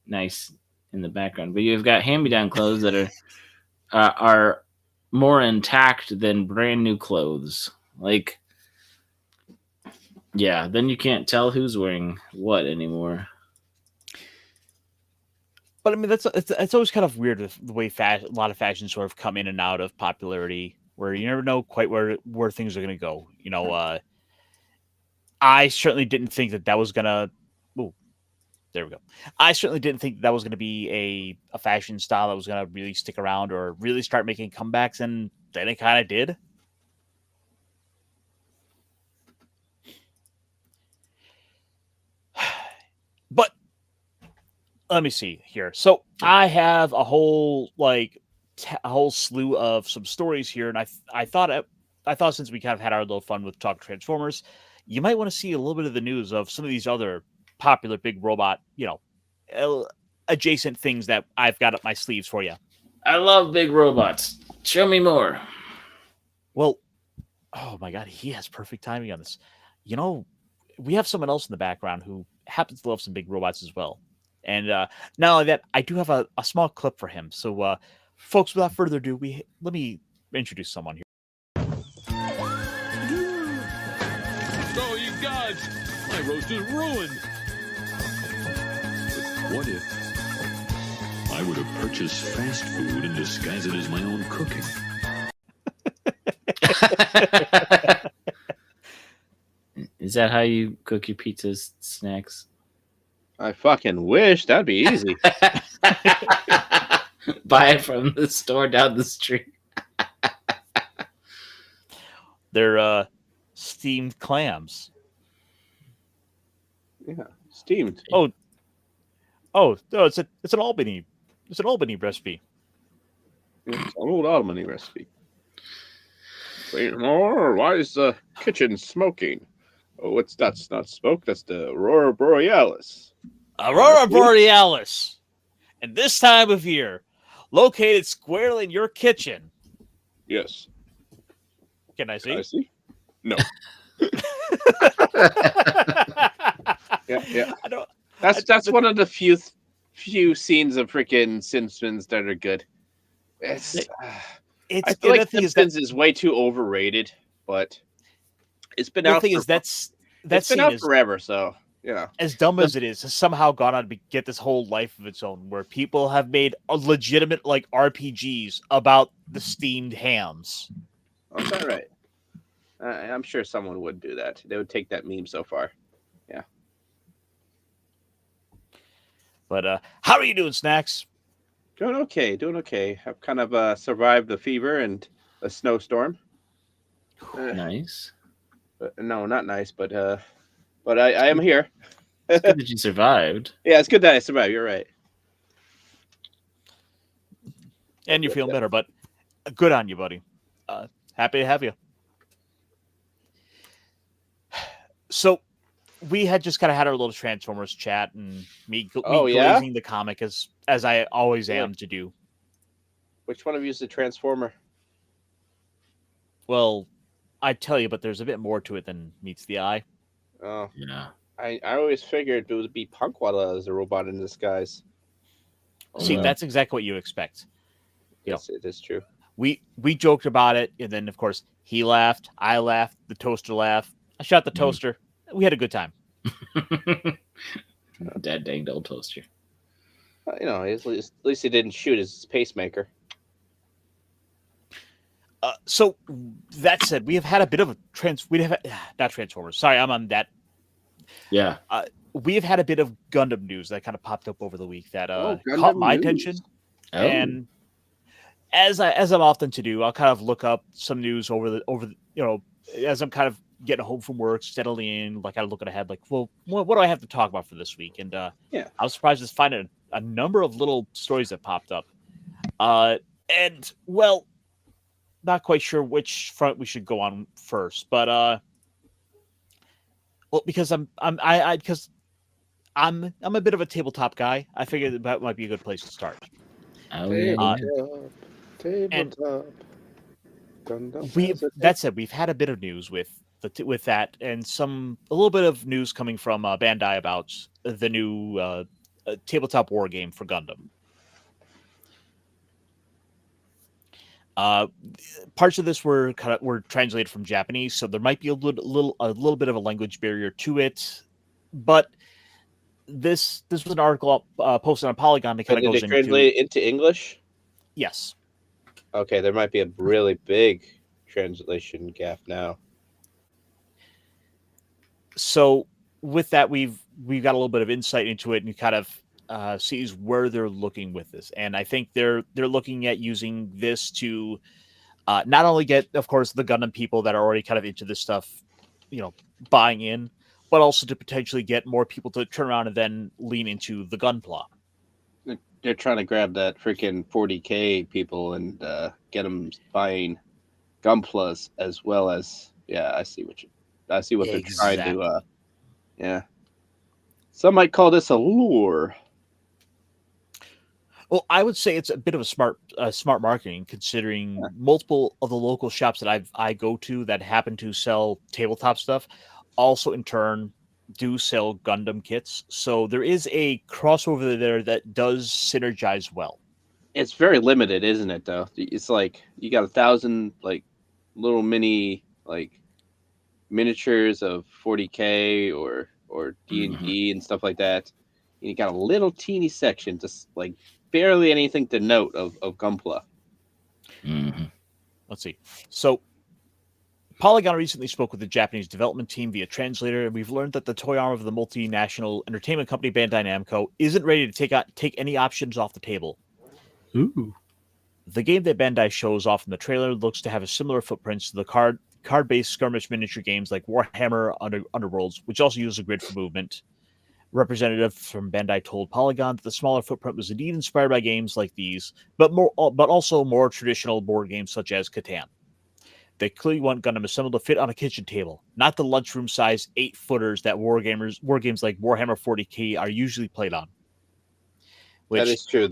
nice in the background, but you've got hand-me-down clothes that are more intact than brand new clothes. Like, yeah, then you can't tell who's wearing what anymore. But I mean, it's always kind of weird the way a lot of fashions sort of come in and out of popularity, where you never know quite where things are going to go. I certainly didn't think that was gonna. Ooh, there we go. I certainly didn't think that was going to be a fashion style that was going to really stick around or really start making comebacks, and then it kind of did. But let me see here. So I have a whole slew of some stories here, and I thought since we kind of had our little fun with Talk Transformers, you might want to see a little bit of the news of some of these other popular big robot, adjacent things that I've got up my sleeves for you. I love big robots. Show me more. Well, oh my God, he has perfect timing on this. We have someone else in the background who happens to love some big robots as well. And not only that, I do have a small clip for him. So, folks, without further ado, let me introduce someone here. Oh, you gods! My roast is ruined. What if I were to purchase fast food and disguise it as my own cooking. Is that how you cook your pizzas, snacks? I fucking wish. That'd be easy. Buy it from the store down the street. They're steamed clams. Yeah, steamed. Oh no, it's an Albany recipe. It's an old Albany recipe. Wait, why is the kitchen smoking? Oh, that's not smoke. That's the Aurora Borealis. Aurora Borealis. And this time of year, located squarely in your kitchen. Yes. Can I see? I see. No. Yeah. I don't. That's one of the few scenes of freaking Simpsons that are good. I feel like Simpsons is way too overrated, but it's been out. The thing is, it's been out forever, so yeah. As dumb as it is, has somehow gone on to get this whole life of its own, where people have made a legitimate like RPGs about the steamed hams. Oh, is that right? I'm sure someone would do that. They would take that meme so far. Yeah. But how are you doing, Snacks? Doing okay. I've kind of survived the fever and a snowstorm. Nice. No, not nice, but I am here. It's good that you survived. Yeah, it's good that I survived. You're right. And you're feeling better, but good on you, buddy. Happy to have you. So we had just kind of had our little Transformers chat and me glazing the comic as I always am to do. Which one of you is the Transformer? Well, I tell you, but there's a bit more to it than meets the eye. Oh. Yeah. I always figured it would be Punkwaddle as a robot in disguise. See, that's exactly what you expect. Yes, it is true. We joked about it, and then, of course, he laughed, I laughed, the toaster laughed. I shot the toaster. We had a good time. That dang old toaster. At least he didn't shoot his pacemaker. So that said, we have had a bit of a not Transformers. Sorry, I'm on that. Yeah. We have had a bit of Gundam news that kind of popped up over the week that Gundam caught my news. attention. Oh. And as I'm often to do, I'll kind of look up some news over the as I'm kind of getting home from work, settling in, like I look ahead, like, well, what do I have to talk about for this week? And I was surprised to find a number of little stories that popped up. And well, not quite sure which front we should go on first, but because I'm a bit of a tabletop guy, I figured that might be a good place to start. Oh, yeah. Tabletop. That said, we've had a bit of news with that, and a little bit of news coming from Bandai about the new tabletop war game for Gundam. Parts of this were translated from Japanese, so there might be a little bit of a language barrier to it. But this was an article posted on Polygon that kind of goes into. Did they translate it into English? Yes. Okay, there might be a really big translation gap now. So with that, we've got a little bit of insight into it and kind of sees where they're looking with this. And I think they're looking at using this to not only get, of course, the Gundam people that are already kind of into this stuff, buying in, but also to potentially get more people to turn around and then lean into the Gunpla. They're trying to grab that freaking 40K people and get them buying Gunplas as well as I see what they're trying to. Some might call this a lure. Well, I would say it's a bit of a smart marketing, considering multiple of the local shops that I go to that happen to sell tabletop stuff, also in turn do sell Gundam kits. So there is a crossover there that does synergize well. It's very limited, isn't it? Though it's like you got 1,000 like little mini like miniatures of 40K or D&D and stuff like that. And you got a little teeny section just like barely anything to note of Gunpla. Mm-hmm. Let's see. So, Polygon recently spoke with the Japanese development team via translator, and we've learned that the toy arm of the multinational entertainment company Bandai Namco isn't ready to take any options off the table. Ooh. The game that Bandai shows off in the trailer looks to have a similar footprint to the card-based skirmish miniature games like Warhammer Underworlds, which also use a grid for movement. Representative from Bandai told Polygon that the smaller footprint was indeed inspired by games like these, but also more traditional board games such as Catan. They clearly want Gundam Assembled to fit on a kitchen table, not the lunchroom size 8-footers that war games like Warhammer 40K are usually played on. That is true.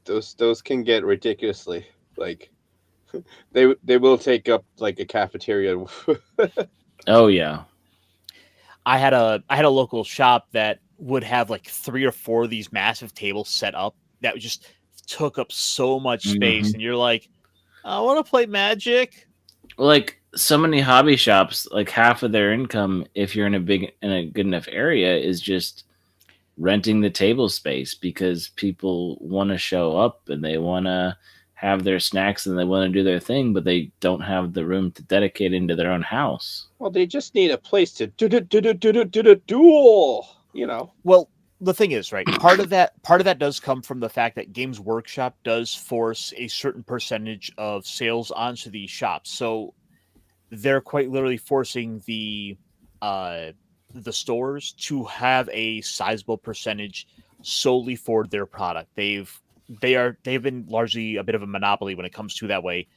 Those can get ridiculously like they will take up like a cafeteria. Oh yeah. I had a local shop that would have like 3 or 4 of these massive tables set up that just took up so much space, and you're like, I want to play Magic. Like so many hobby shops, like half of their income, if you're in a good enough area, is just renting the table space because people want to show up and they want to have their snacks and they want to do their thing, but they don't have the room to dedicate into their own house. Well, they just need a place to duel. You know. Well, the thing is, right? Part of that does come from the fact that Games Workshop does force a certain percentage of sales onto these shops, so they're quite literally forcing the stores to have a sizable percentage solely for their product. They've been largely a bit of a monopoly when it comes to that way.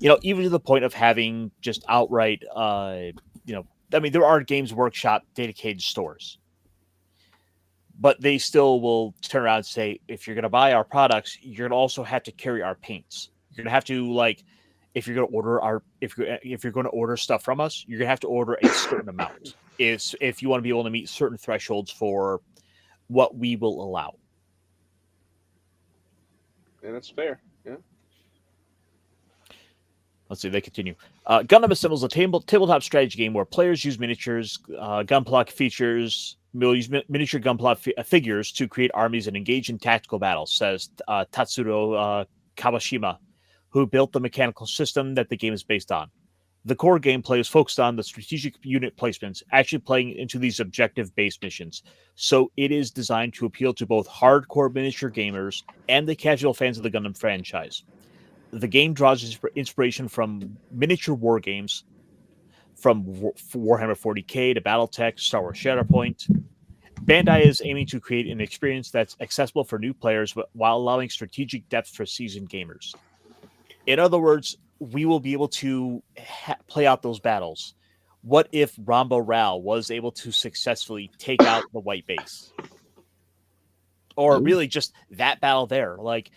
Even to the point of having just outright, I mean, there are Games Workshop dedicated stores. But they still will turn around and say, if you're going to buy our products, you're going to also have to carry our paints. You're going to have to, like, if you're going to order stuff from us, you're going to have to order a certain amount. If you want to be able to meet certain thresholds for what we will allow. And that's fair. Yeah. Let's see, they continue. Gundam Assembles a tabletop strategy game where players use miniatures, gunpla features. We'll use miniature gunpla figures to create armies and engage in tactical battles, says Tatsuro Kawashima, who built the mechanical system that the game is based on. The core gameplay is focused on the strategic unit placements, actually playing into these objective-based missions. So it is designed to appeal to both hardcore miniature gamers and the casual fans of the Gundam franchise. The game draws inspiration from miniature war games, from Warhammer 40K to BattleTech, Star Wars Shatterpoint. Bandai is aiming to create an experience that's accessible for new players while allowing strategic depth for seasoned gamers. In other words, we will be able to play out those battles. What if Ramba Ral was able to successfully take out the white base? Or really just that battle there. Like,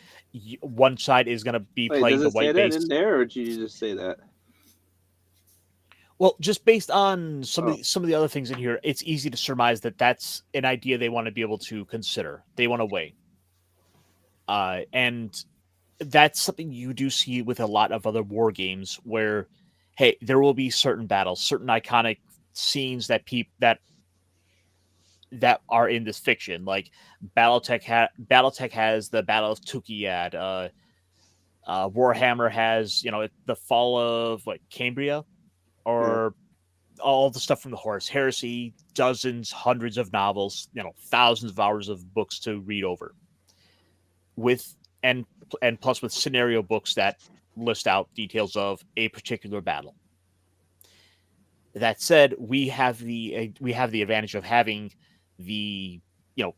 one side is going to be playing the white base. Does it say that in there, or did you just say that? Well, just based on some of the other things in here, it's easy to surmise that that's an idea they want to be able to consider. They want to weigh. And that's something you do see with a lot of other war games where, hey, there will be certain battles, certain iconic scenes that are in this fiction. Like BattleTech has the Battle of Tukiyad. Warhammer has, the fall of Cambria. Or all the stuff from the Horus Heresy, dozens, hundreds of novels, thousands of hours of books to read over. And plus with scenario books that list out details of a particular battle. That said, we have the advantage of having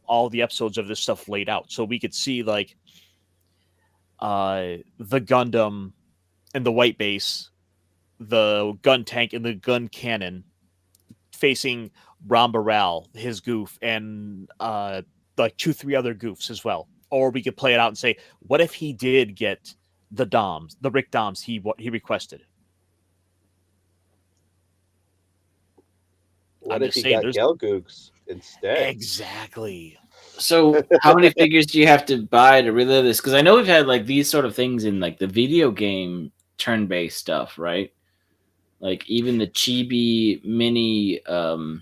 all the episodes of this stuff laid out, so we could see the Gundam and the white base, the gun tank and the gun cannon facing Ramba Ral, his goof, and 2-3 other goofs as well. Or we could play it out and say, what if he did get the Rick Doms he requested? What if he got Gelgooks instead? Exactly. So how many figures do you have to buy to relive this? Because I know we've had these sort of things in the video game turn-based stuff, right? Like even the chibi mini, some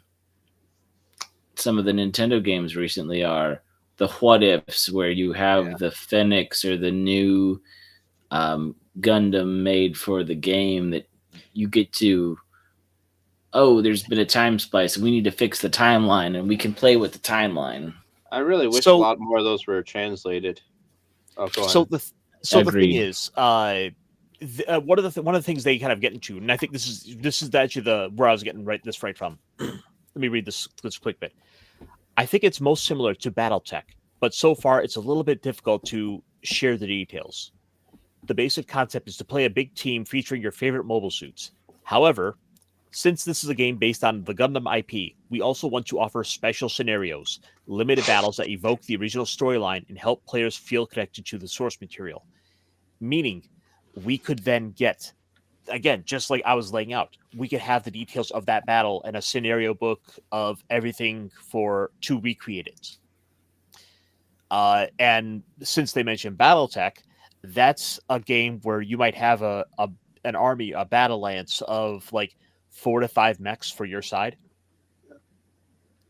of the Nintendo games recently are what ifs where you have the Phoenix or the new Gundam made for the game that you get to. Oh, there's been a time splice, and we need to fix the timeline, and we can play with the timeline. I really wish a lot more of those were translated. Oh, go so on. the thing is, one of the things they kind of get into, and I think this is actually where I was getting this right from. Let me read this quick bit. I think it's most similar to BattleTech, but so far it's a little bit difficult to share the details. The basic concept is to play a big team featuring your favorite mobile suits. However, since this is a game based on the Gundam IP, we also want to offer special scenarios, limited battles that evoke the original storyline and help players feel connected to the source material. Meaning, we could then get, again, just like I was laying out, we could have the details of that battle and a scenario book of everything to recreate it. And since they mentioned BattleTech, that's a game where you might have an army, a battle lance of like 4 to 5 mechs for your side.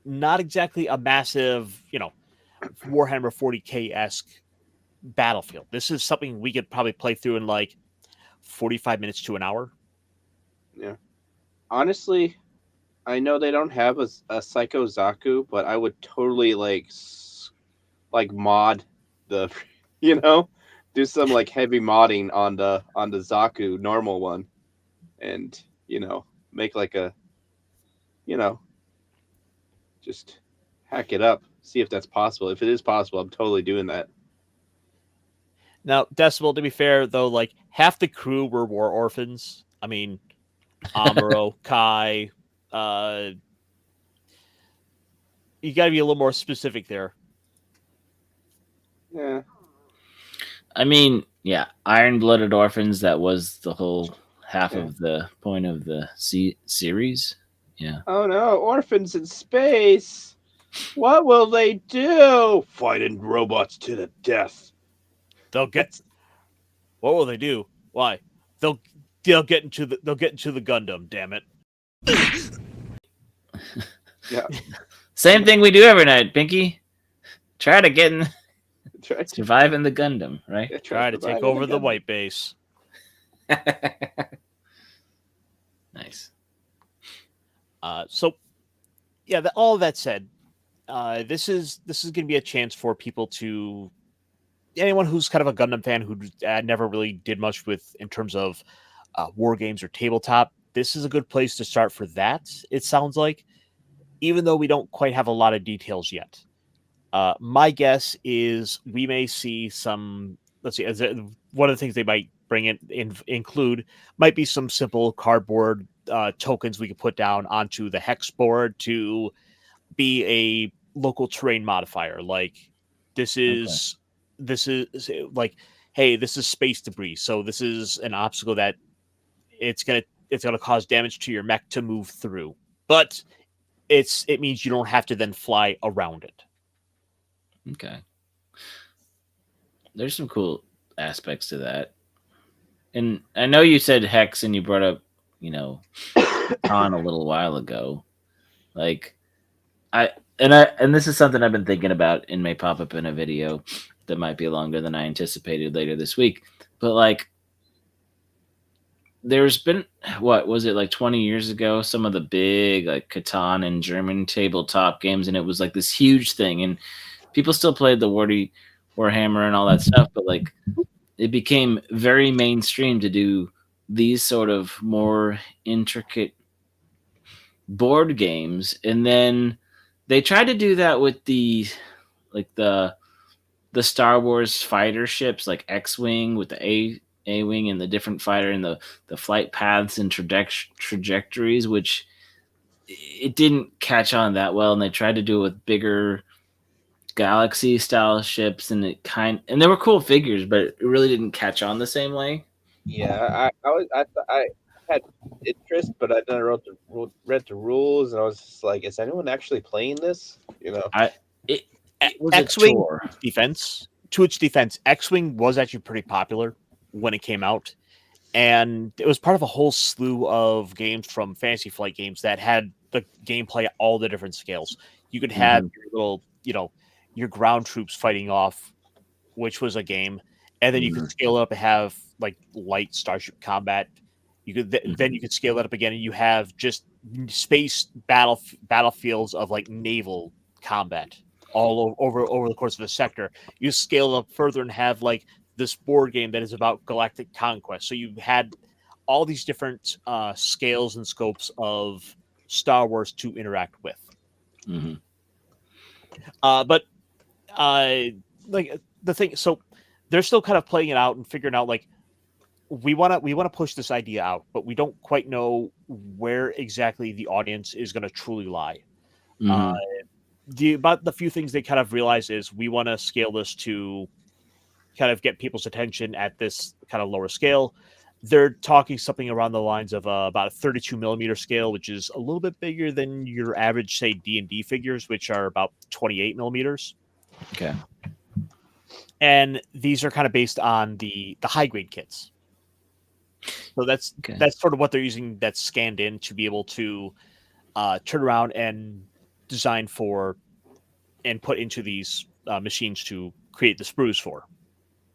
Not exactly a massive, Warhammer 40K-esque battlefield. This is something we could probably play through in like 45 minutes to an hour. Yeah. Honestly, I know they don't have a Psycho Zaku, but I would totally like mod the, do some like heavy modding on the Zaku normal one, and make like a, just hack it up, see if that's possible. If it is possible, I'm totally doing that. Now, Decibel, to be fair, though, like half the crew were war orphans. I mean, Amuro, Kai, you got to be a little more specific there. Yeah. I mean, yeah, iron-blooded orphans, that was the whole half of the point of the series. Yeah. Oh no, orphans in space. What will they do? Fighting robots to the death. What will they do? Why? They'll get into the Gundam, damn it. Yeah. Same thing we do every night, Pinky. Try to get in survive in the Gundam, right? Yeah, try to take over the white base. Nice. So yeah, all that said, this is going to be a chance for people to, anyone who's kind of a Gundam fan who never really did much in terms of war games or tabletop. This is a good place to start for that. It sounds like, even though we don't quite have a lot of details yet. My guess is we may see some. Let's see. One of the things they might include might be some simple cardboard tokens we could put down onto the hex board to be a local terrain modifier. Like this is like, hey, this is space debris, so this is an obstacle that it's gonna cause damage to your mech to move through, but it means you don't have to then fly around it. Okay. There's some cool aspects to that. And I know you said Hex and you brought up, Khan a little while ago. Like and this is something I've been thinking about and may pop up in a video that might be longer than I anticipated later this week. But like there's been, what was it, like 20 years ago, some of the big like Catan and German tabletop games, and it was like this huge thing, and people still played the Warhammer and all that stuff, but like it became very mainstream to do these sort of more intricate board games. And then they tried to do that with the Star Wars fighter ships, like X-Wing with the A-Wing and the different fighter and the flight paths and trajectories, which it didn't catch on that well. And they tried to do it with bigger Galaxy style ships, and and they were cool figures, but it really didn't catch on the same way. Yeah, I had interest, but I never read the rules, and I was just like, is anyone actually playing this? It was X-Wing defense. To its defense, X-Wing was actually pretty popular when it came out, and it was part of a whole slew of games from Fantasy Flight Games that had the gameplay at all the different scales. You could have your little, your ground troops fighting off, which was a game, and then you could scale it up and have like light starship combat. You could then you could scale it up again, and you have just space battlefields of like naval combat all over the course of the sector. You scale it up further and have like this board game that is about galactic conquest. So you had all these different scales and scopes of Star Wars to interact with. But like the thing, so they're still kind of playing it out and figuring out like we want to push this idea out, but we don't quite know where exactly the audience is going to truly lie. About the few things they kind of realize is we want to scale this to kind of get people's attention at this kind of lower scale. They're talking something around the lines of about a 32 millimeter scale, which is a little bit bigger than your average, say, D&D figures, which are about 28 millimeters. Okay. And these are kind of based on the high grade kits. So that's sort of what they're using that's scanned in to be able to turn around and design for and put into these machines to create the sprues for.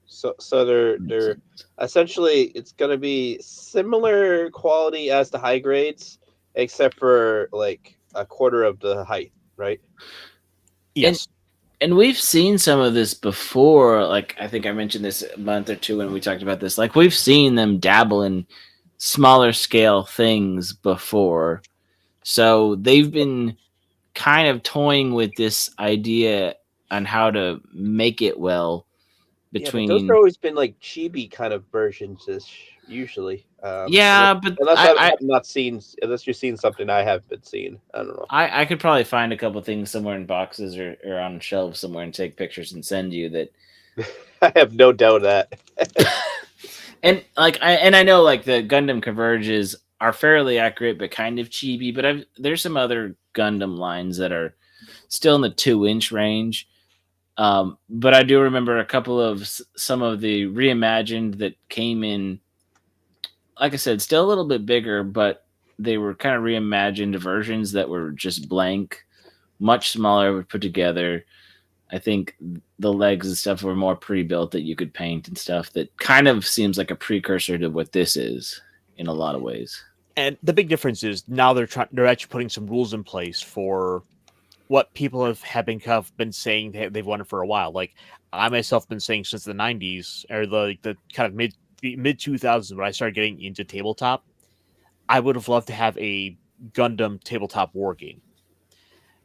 So they're essentially, it's going to be similar quality as the high grades, except for like a quarter of the height, right? Yes. And we've seen some of this before. Like, I think I mentioned this a month or two when we talked about this. Like, we've seen them dabble in smaller scale things before. So they've been kind of toying with this idea on how to make it well. Between those have always been like chibi kind of versions, usually. But unless you've seen something I haven't seen. I don't know. I could probably find a couple things somewhere in boxes or on shelves somewhere and take pictures and send you that. I have no doubt of that. And like I know like the Gundam Converges are fairly accurate but kind of chibi, but there's some other Gundam lines that are still in the 2-inch range. But I do remember a couple of some of the reimagined that came in, like I said, still a little bit bigger, but they were kind of reimagined versions that were just blank, much smaller, put together. I think the legs and stuff were more pre-built that you could paint and stuff. That kind of seems like a precursor to what this is in a lot of ways. And the big difference is now they're actually putting some rules in place for what people have been saying they've wanted for a while. Like I myself been saying since the 90s or the kind of mid 2000s when I started getting into tabletop, I would have loved to have a Gundam tabletop war game.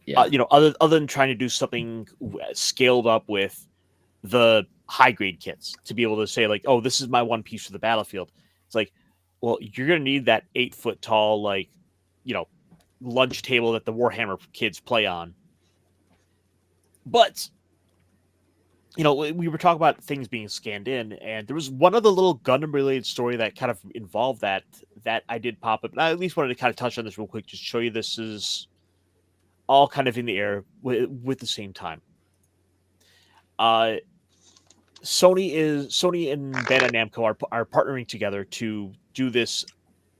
Yeah. Other than trying to do something scaled up with the high grade kits to be able to say like, oh, this is my one piece for the battlefield. It's like, well, you're going to need that 8-foot tall, like, lunch table that the Warhammer kids play on. But, we were talking about things being scanned in, and there was one other little Gundam related story that kind of involved that I did pop up. And I at least wanted to kind of touch on this real quick, just show you this is all kind of in the air with the same time. Sony and Bandai Namco are partnering together to do this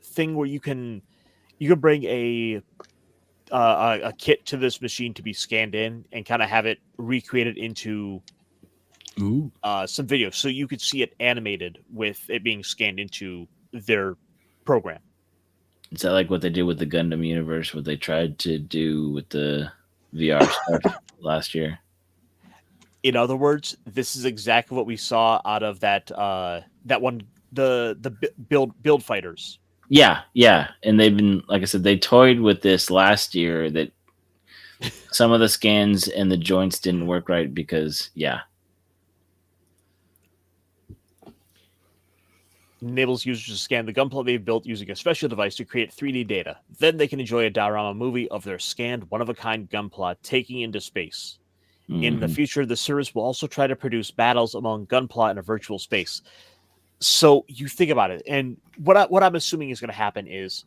thing where you can bring a kit to this machine to be scanned in and kind of have it recreated into some video, so you could see it animated with it being scanned into their program. Is that like what they did with the Gundam universe, what they tried to do with the VR stuff last year? In other words, this is exactly what we saw out of that one, the build fighters. Yeah, and they've been, like I said, they toyed with this last year that some of the scans and the joints didn't work right because enables users to scan the gunpla they've built using a special device to create 3D data. Then they can enjoy a diorama movie of their scanned one-of-a-kind gunpla taking into space. Mm-hmm. In the future, the service will also try to produce battles among gunpla in a virtual space. So you think about it, and what I'm assuming is going to happen is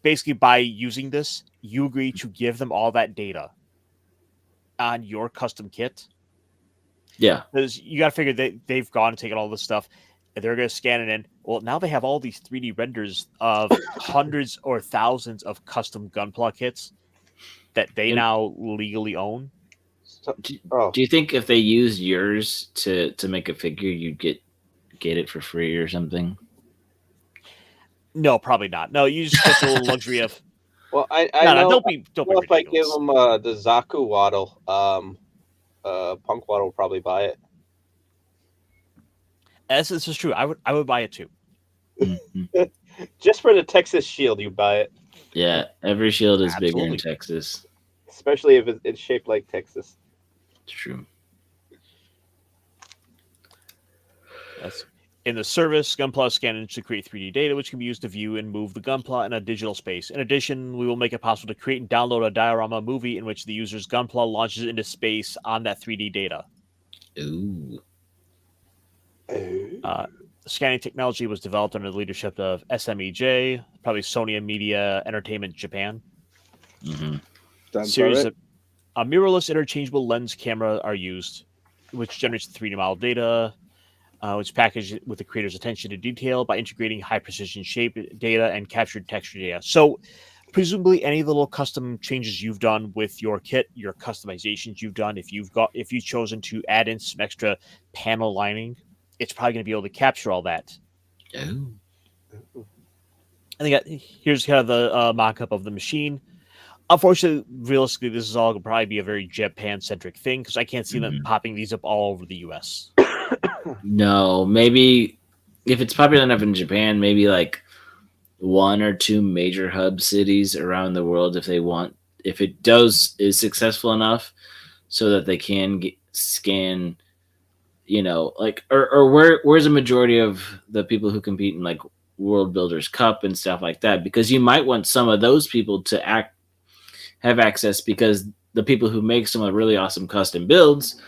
basically by using this, you agree to give them all that data on your custom kit. Yeah. Because you got to figure they've gone and taken all this stuff, and they're going to scan it in. Well, now they have all these 3D renders of hundreds or thousands of custom gunpla kits that they now legally own. Do you think if they used yours to make a figure, you'd get it for free or something? No, probably not. No, you just get the little luxury of. Well, I No, know. don't be If I give ridiculous. him the Zaku Waddle, Punkwaddle will probably buy it. As this is true, I would buy it too. Mm-hmm. Just for the Texas shield, you buy it. Yeah, every shield is bigger in Absolutely. Texas. Especially if it's shaped like Texas. It's true. That's in the service. Gunpla is scanned to create 3D data, which can be used to view and move the Gunpla in a digital space. In addition, we will make it possible to create and download a diorama movie in which the user's Gunpla launches into space on that 3D data. Ooh. Scanning technology was developed under the leadership of SMEJ, probably Sony Media Entertainment Japan. Mm-hmm. Series of a mirrorless interchangeable lens camera are used, which generates the 3D model data, which is packaged with the creator's attention to detail by integrating high precision shape data and captured texture data. So, presumably, any of the little custom changes you've done with your kit, your customizations you've done, if you've chosen to add in some extra panel lining, it's probably going to be able to capture all that. Oh. I think here's kind of the mock-up of the machine. Unfortunately, realistically, this is all going to probably be a very Japan-centric thing because I can't see them popping these up all over the U.S. No, maybe if it's popular enough in Japan, maybe like 1 or 2 major hub cities around the world if it is successful enough so that they can scan, like, or where's a majority of the people who compete in like World Builders Cup and stuff like that, because you might want some of those people to have access, because the people who make some of the really awesome custom builds,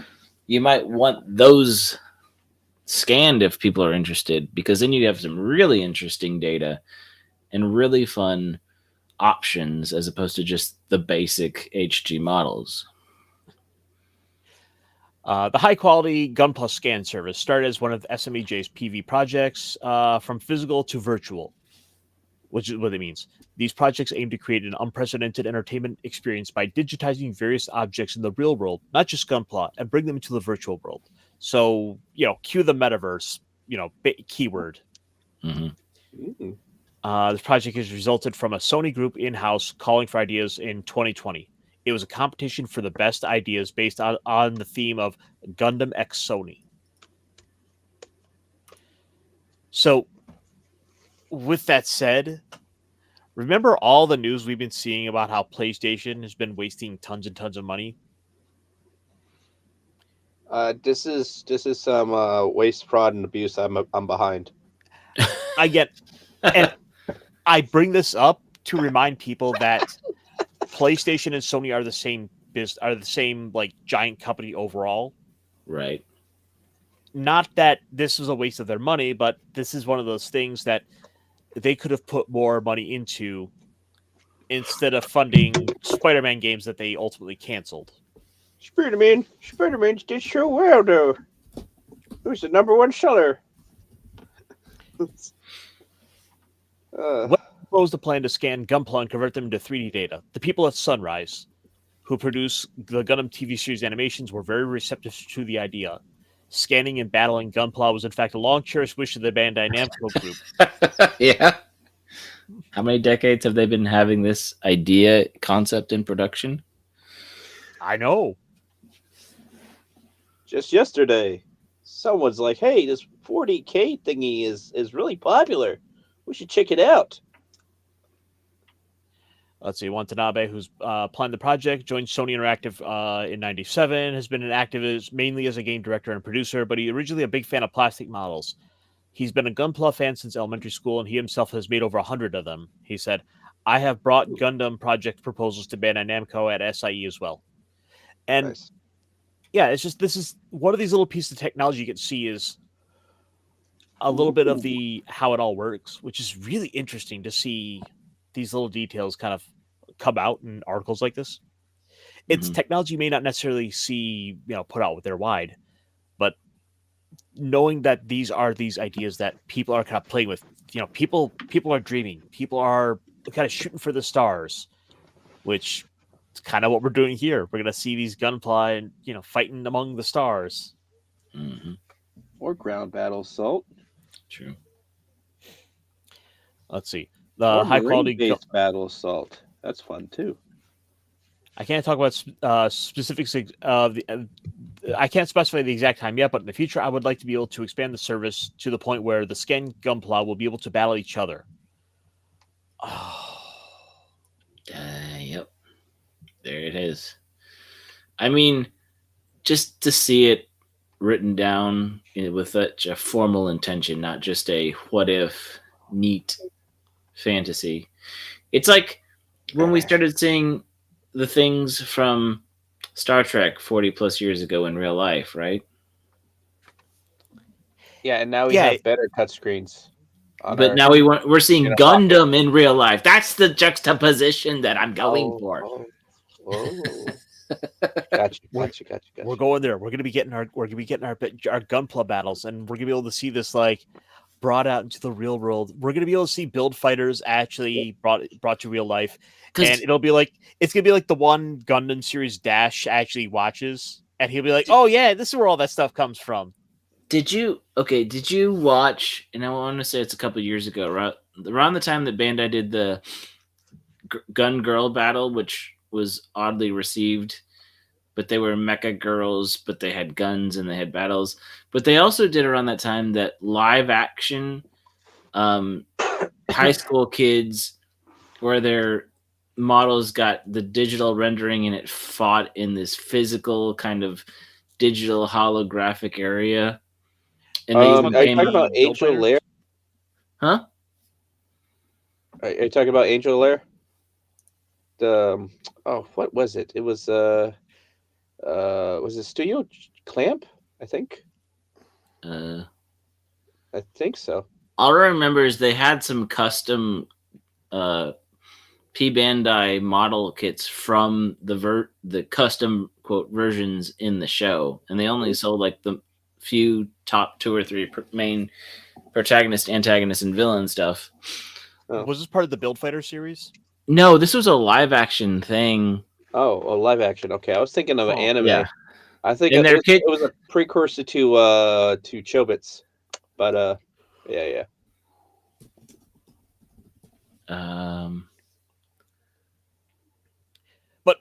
you might want those scanned if people are interested, because then you have some really interesting data and really fun options as opposed to just the basic HG models. The high-quality Gunpla scan service started as one of SMEJ's PV projects, from physical to virtual, which is what it means. These projects aim to create an unprecedented entertainment experience by digitizing various objects in the real world, not just Gunpla, and bring them into the virtual world. So, cue the metaverse, keyword. Mm-hmm. This project has resulted from a Sony group in-house calling for ideas in 2020. It was a competition for the best ideas based on the theme of Gundam X Sony. So, with that said, remember all the news we've been seeing about how PlayStation has been wasting tons and tons of money? This is some waste, fraud, and abuse. I'm behind. I get, and I bring this up to remind people that PlayStation and Sony are the same like giant company overall. Right. Not that this was a waste of their money, but this is one of those things that they could have put more money into instead of funding Spider-Man games that they ultimately canceled. Spider-Man did so well, though. It was the #1 seller. What proposed the plan to scan Gunpla and convert them into 3D data? The people at Sunrise, who produce the Gundam TV series animations, were very receptive to the idea. Scanning and battling Gunpla was in fact a long-cherished wish of the Bandai Namco group. Yeah. How many decades have they been having this idea, concept in production? I know. Just yesterday, someone's like, "Hey, this 40K thingy is really popular. We should check it out." Let's see. Watanabe, who's planned the project, joined Sony Interactive in '97, has been an activist mainly as a game director and producer, but he originally a big fan of plastic models. He's been a Gunpla fan since elementary school, and he himself has made over 100 of them. He said, "I have brought Gundam project proposals to Bandai Namco at SIE as well." And Nice. yeah, it's just, this is one of these little pieces of technology you can see is a little bit of the how it all works, which is really interesting to see these little details kind of come out in articles like this. It's technology you may not necessarily see, put out there wide, but knowing that these are these ideas that people are kind of playing with, people are dreaming, people are kind of shooting for the stars, which it's kind of what we're doing here. We're gonna see these Gunpla and fighting among the stars. Mm-hmm. Or ground battle assault. True. Let's see Or the high quality. marine-based battle assault. That's fun too. I can't talk about specifics of the. I can't specify the exact time yet, but in the future, I would like to be able to expand the service to the point where the Scan Gunpla will be able to battle each other. Oh. Yep. There it is. I mean, just to see it written down with such a formal intention, not just a what if neat fantasy. It's like when we started seeing the things from Star Trek 40 plus years ago in real life, right? Yeah, and now we have better touchscreens. But now we're seeing Gundam in real life. That's the juxtaposition that I'm going for. Gotcha. We're going there. We're gonna be getting our Gunpla battles, and we're gonna be able to see this like brought out into the real world. We're gonna be able to see build fighters actually brought to real life, and it's gonna be like the one Gundam series Dash actually watches, and he'll be like, "Oh yeah, this is where all that stuff comes from." Did you watch? And I want to say it's a couple years ago, around the time that Bandai did the Gun Girl battle, which was oddly received, but they were mecha girls, but they had guns and they had battles. But they also did around that time that live action high school kids where their models got the digital rendering and it fought in this physical kind of digital holographic area. And are you talking about Angel Lair? Huh? Are you talking about Angel Lair? What was it? It was it Studio Clamp? I think. I think so. All I remember is they had some custom P Bandai model kits from the custom quote versions in the show, and they only sold like the few top 2 or 3 main protagonist, antagonist, and villain stuff. Was this part of the Build Fighter series? No, this was a live action thing. Oh, a live action. Okay, I was thinking of an anime. Yeah. I think it was a precursor to Chobits, but yeah. But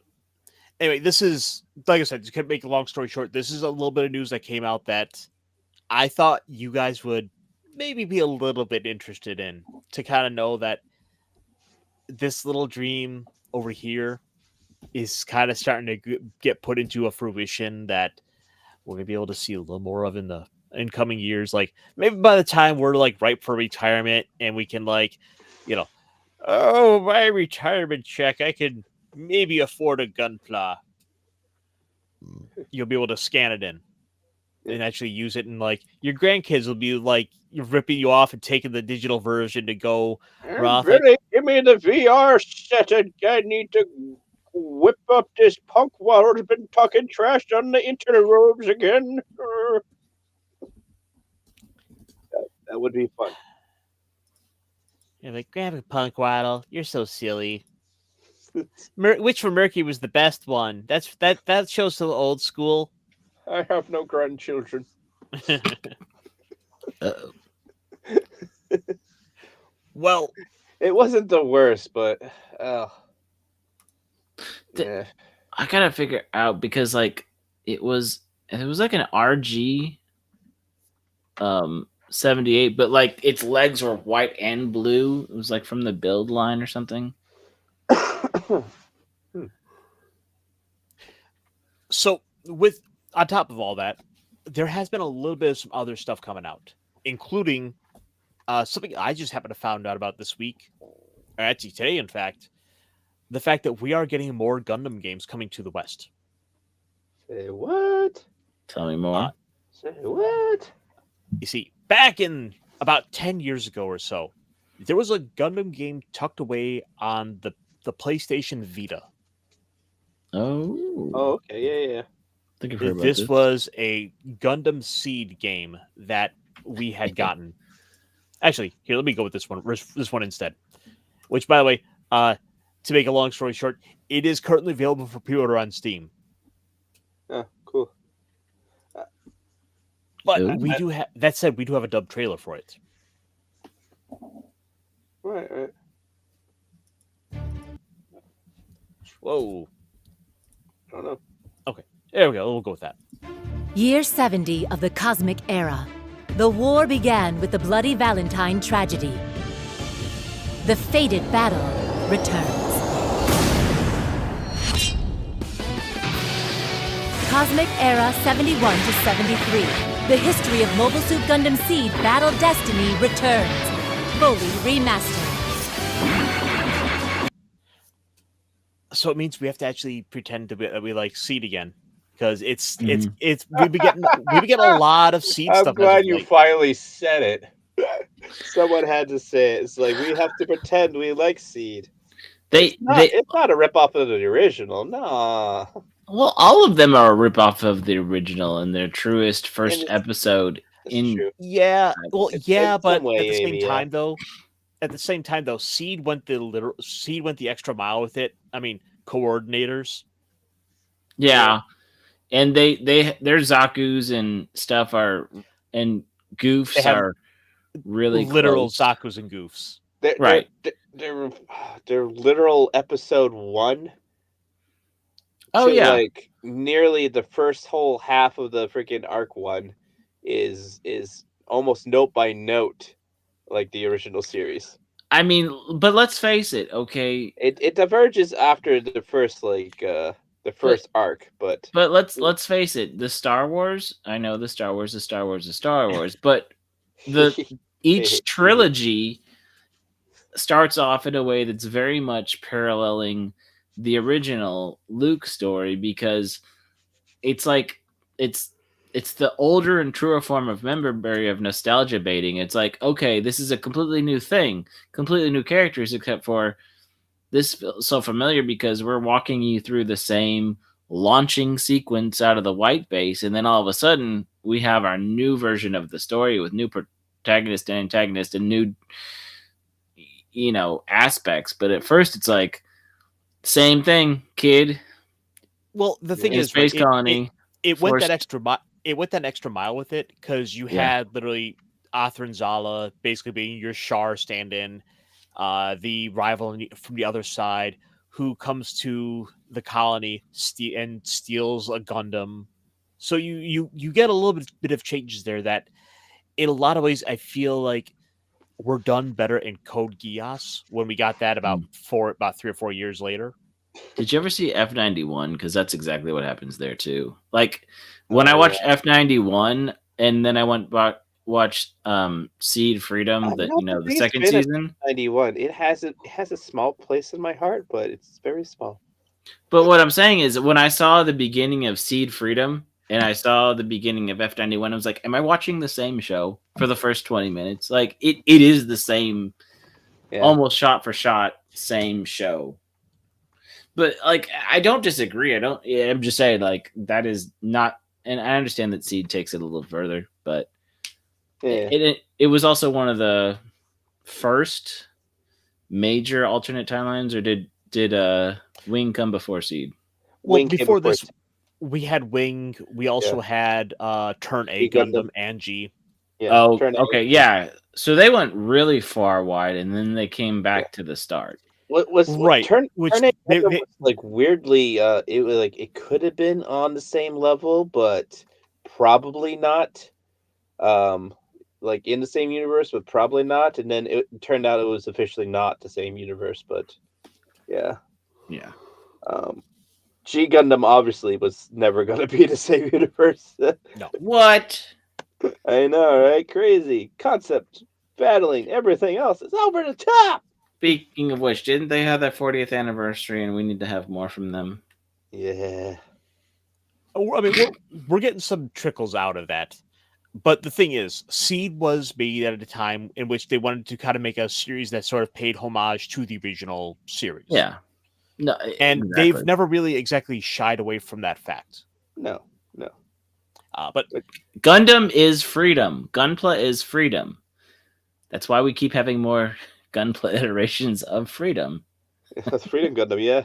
anyway, this is, like I said, to make a long story short, this is a little bit of news that came out that I thought you guys would maybe be a little bit interested in, to kind of know that this little dream over here is kind of starting to get put into a fruition that we're going to be able to see a little more of in the incoming years. Like maybe by the time we're like ripe for retirement and we can like, oh, my retirement check, I can maybe afford a Gunpla. You'll be able to scan it in and actually use it, and like your grandkids will be like you're ripping you off and taking the digital version to go. Really, give me the VR set. I need to whip up this Punkwaddle who's been talking trash on the interwebs again. That would be fun. You're like, grab a Punkwaddle. You're so silly. Which for Murky was the best one? That show's so old school. I have no grandchildren. Well, it wasn't the worst, but yeah. I gotta figure out, because like it was like an RG 78, but like its legs were white and blue. It was like from the build line or something. So on top of all that, there has been a little bit of some other stuff coming out, including something I just happened to find out about this week, or actually today, in fact, the fact that we are getting more Gundam games coming to the West. Say what? Tell me more. Say what? You see, back in about 10 years ago or so, there was a Gundam game tucked away on the PlayStation Vita. Oh, okay, yeah. I think I've heard about this was a Gundam Seed game that we had gotten. Actually, here, let me go with this one instead. Which, by the way, to make a long story short, it is currently available for pre-order on Steam. Oh, cool. But Ooh. we do have that said, we do have a dub trailer for it. Right. Whoa. I don't know. Okay. There we go. We'll go with that. Year 70 of the Cosmic Era. The war began with the Bloody Valentine tragedy. The fated battle returns. Cosmic Era 71 to 73. The history of Mobile Suit Gundam Seed Battle Destiny returns. Fully remastered. So it means we have to actually pretend to be that we like Seed again. Because it's we've been getting a lot of Seed stuff. I'm glad you finally said it. Someone had to say it. It's like we have to pretend we like Seed. It's not a ripoff of the original. Nah. Well, all of them are a ripoff of the original in their truest first episode. True. Yeah, well, yeah, but way, at the same time though, Seed went the extra mile with it. I mean, coordinators. Yeah. And their Zaku's and stuff and goofs are really literal close. Zaku's and goofs. They're literal episode 1. Oh yeah, like nearly the first whole half of the freaking arc 1 is almost note by note like the original series. I mean, but let's face it, okay? It diverges after the first arc, but let's face it, the Star Wars. I know the Star Wars, but each trilogy starts off in a way that's very much paralleling the original Luke story because it's like it's the older and truer form of memory of nostalgia baiting. It's like, okay, this is a completely new thing, completely new characters, except for this feels so familiar because we're walking you through the same launching sequence out of the white base, and then all of a sudden we have our new version of the story with new protagonist and antagonist and new aspects. But at first it's like same thing, kid. Well, the thing is, Space Colony. It went that extra mile. It went that extra mile with it because you had literally Arthur and Zala basically being your Char stand-in, the rival from the other side who comes to the colony and steals a Gundam. So you get a little bit of changes there that, in a lot of ways, I feel like were done better in Code Geass when we got that about 3 or 4 years later. Did you ever see F91? Because that's exactly what happens there too. Like when I watched F91, and then I went back watched Seed Freedom, the second season. 91. It has a small place in my heart, but it's very small. But what I'm saying is, when I saw the beginning of Seed Freedom and I saw the beginning of F91, I was like, "Am I watching the same show for the first 20 minutes? Like it is the same, almost shot for shot same show." But like, I don't disagree. I'm just saying, like, that is not. And I understand that Seed takes it a little further, but it was also one of the first major alternate timelines. Or did Wing come before Seed? Well, before this, we had Wing. We also had Turn A Gundam and G. Yeah, oh, okay, yeah. So they went really far wide, and then they came back to the start. What was right? Turn A Gundam was like weirdly, it was like it could have been on the same level, but probably not. Like in the same universe, but probably not. And then it turned out it was officially not the same universe, but yeah. G Gundam obviously was never going to be the same universe. No. What? I know, right? Crazy concept, battling, everything else is over the top. Speaking of which, didn't they have their 40th anniversary, and we need to have more from them? Yeah. I mean, we're getting some trickles out of that. But the thing is, Seed was made at a time in which they wanted to kind of make a series that sort of paid homage to the original series. Yeah. No, and they've never really exactly shied away from that fact. No. But Gundam is freedom. Gunpla is freedom. That's why we keep having more Gunpla iterations of freedom. That's Freedom Gundam, yeah.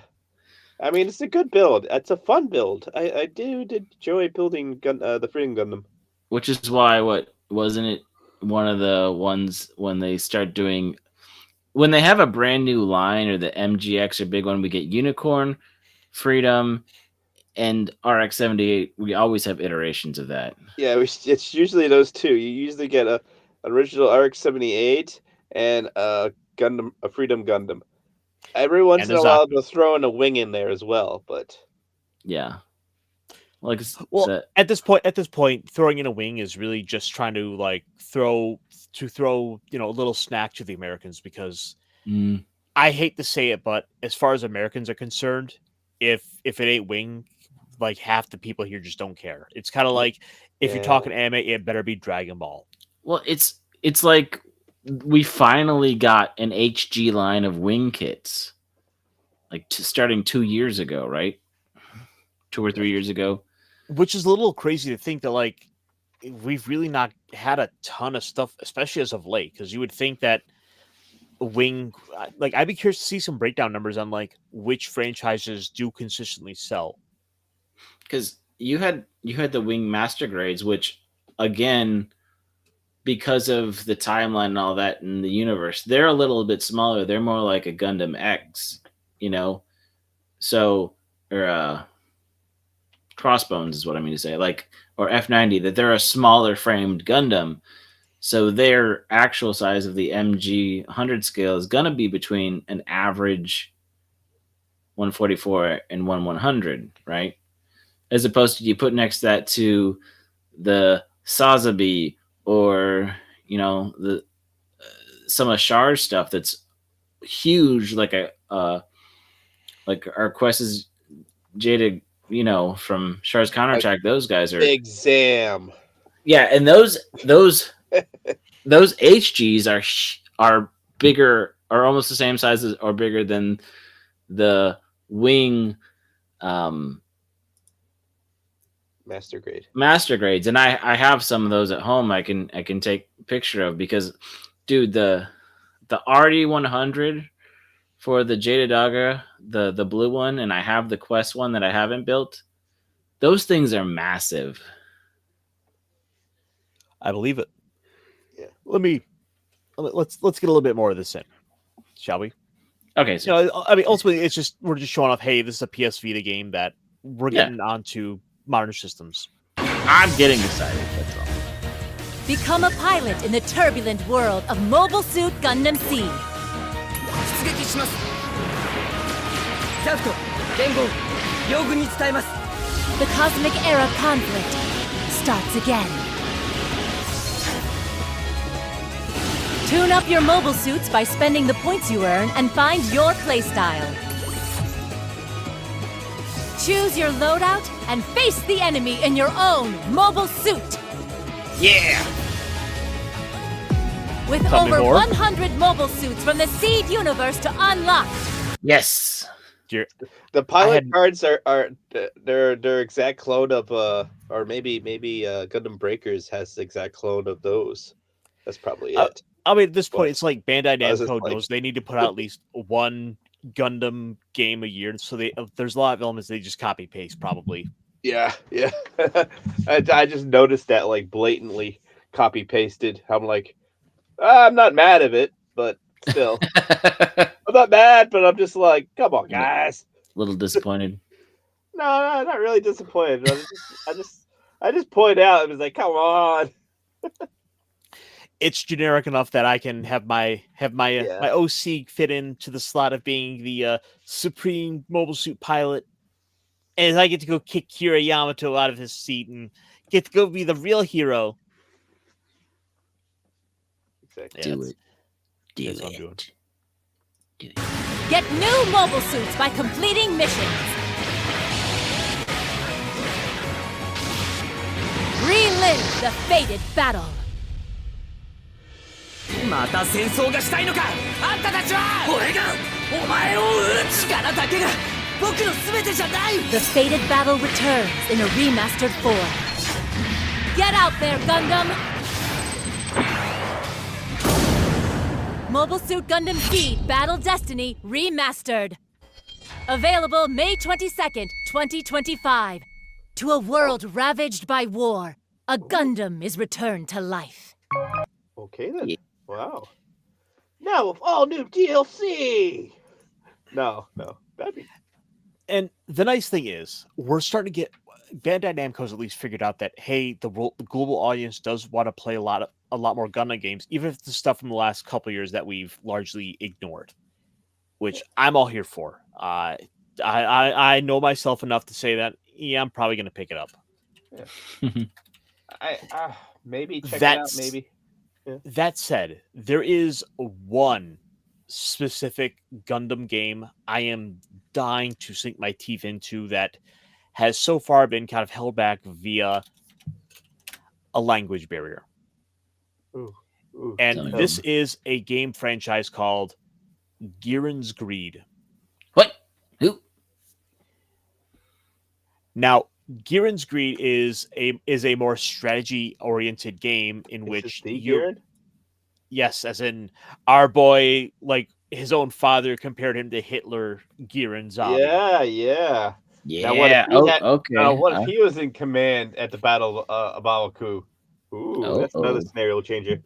I mean, it's a good build. It's a fun build. I did enjoy building the Freedom Gundam. Which is why, wasn't it one of the ones when they start doing, when they have a brand new line or the MGX or big one, we get Unicorn, Freedom, and RX-78. We always have iterations of that. Yeah, it's usually those two. You usually get a original RX-78 and a Freedom Gundam. Every once in a while, they'll throw in a wing in there as well, but yeah. Like, at this point, throwing in a wing is really just trying to like throw a little snack to the Americans, because I hate to say it, but as far as Americans are concerned, if it ain't wing, like half the people here just don't care. It's kind of like if you're talking anime, it better be Dragon Ball. Well, it's like we finally got an HG line of wing kits, like starting 2 years ago, right? 2 or 3 years ago. Which is a little crazy to think that, like, we've really not had a ton of stuff, especially as of late, because you would think that wing, like, I'd be curious to see some breakdown numbers on, like, which franchises do consistently sell. Because you had the wing master grades, which, again, because of the timeline and all that in the universe, they're a little bit smaller. They're more like a Gundam X, so, or Crossbones is what I mean to say, like, or F90, that they're a smaller framed Gundam, so their actual size of the MG 100 scale is gonna be between an average 144 and 100, right? As opposed to, you put next to that to the Sazabi or the some of Char's stuff that's huge, like like our Quest's Jada, from Char's Counterattack. Those guys are exam. Yeah, and those HGs are bigger, are almost the same size as, or bigger than the wing master grades, and I have some of those at home. I can take a picture of, because, dude, the RD100 for the Jada Daga, the blue one, and I have the Quest one that I haven't built. Those things are massive. I believe it. Yeah. Let's get a little bit more of this in, shall we? Okay. So, ultimately, we're just showing off, hey, this is a PS Vita game that we're getting onto modern systems. I'm getting excited. That's all. Become a pilot in the turbulent world of Mobile Suit Gundam Seed. The Cosmic Era conflict starts again. Tune up your mobile suits by spending the points you earn and find your playstyle. Choose your loadout and face the enemy in your own mobile suit. Yeah! With over 100 mobile suits from the Seed universe to unlock. Yes. The pilot cards are their exact clone of or maybe Gundam Breakers has the exact clone of those. That's probably it. At this point, it's like Bandai Namco knows they need to put out at least one Gundam game a year, so there's a lot of elements they just copy paste probably. Yeah. I just noticed that, like, blatantly copy pasted. I'm like, I'm not mad at it, but still, I'm not mad, but I'm just like, come on, guys. A little disappointed. No, not really disappointed. I just point out, it was like, come on. It's generic enough that I can have my OC fit into the slot of being the supreme mobile suit pilot, and I get to go kick Kira Yamato out of his seat and get to go be the real hero. Exactly. Do it. Get new mobile suits by completing missions. Relive the fated battle. また戦争がしたいのかあんたたちは俺がお前を撃つ力だけが僕の全てじゃない The fated battle returns in a remastered form. Get out there, Gundam! Mobile Suit Gundam Seed Battle Destiny Remastered. Available May 22nd, 2025. To a world ravaged by war, a Gundam is returned to life. Okay then. Wow. Now with all new DLC. No. That'd be. And the nice thing is, we're starting to get Bandai Namco's at least figured out that hey, the global audience does want to play a lot more Gundam games, even if it's the stuff from the last couple of years that we've largely ignored, which I'm all here for. I know myself enough to say that I'm probably going to pick it up. Yeah. I maybe check it out. Maybe. Yeah. That said, there is one specific Gundam game I am dying to sink my teeth into that has so far been kind of held back via a language barrier. Ooh. And this is a game franchise called Giren's Greed. What? Who? Now, Giren's Greed is a more strategy-oriented game in which you... Yes, as in our boy, like his own father compared him to Hitler, Giren Zombie. Yeah. Yeah. What if he was in command at the Battle of Babaku? Ooh, that's another scenario changer.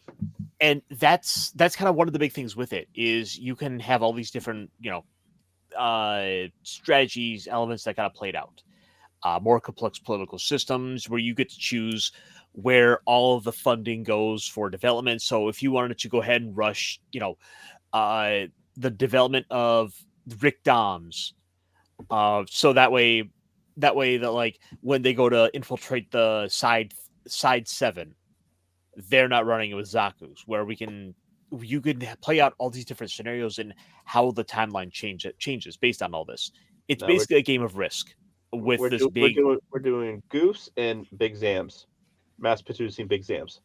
And that's kind of one of the big things with it is you can have all these different, strategies, elements that kind of played out. More complex political systems where you get to choose where all of the funding goes for development. So if you wanted to go ahead and rush, the development of Rick Doms, so that way that like when they go to infiltrate the side 7, they're not running it with Zaku's, where you could play out all these different scenarios and how the timeline changes based on all this. It's basically a game of Risk with we're doing Goose and Big Zams, mass producing Big Zams.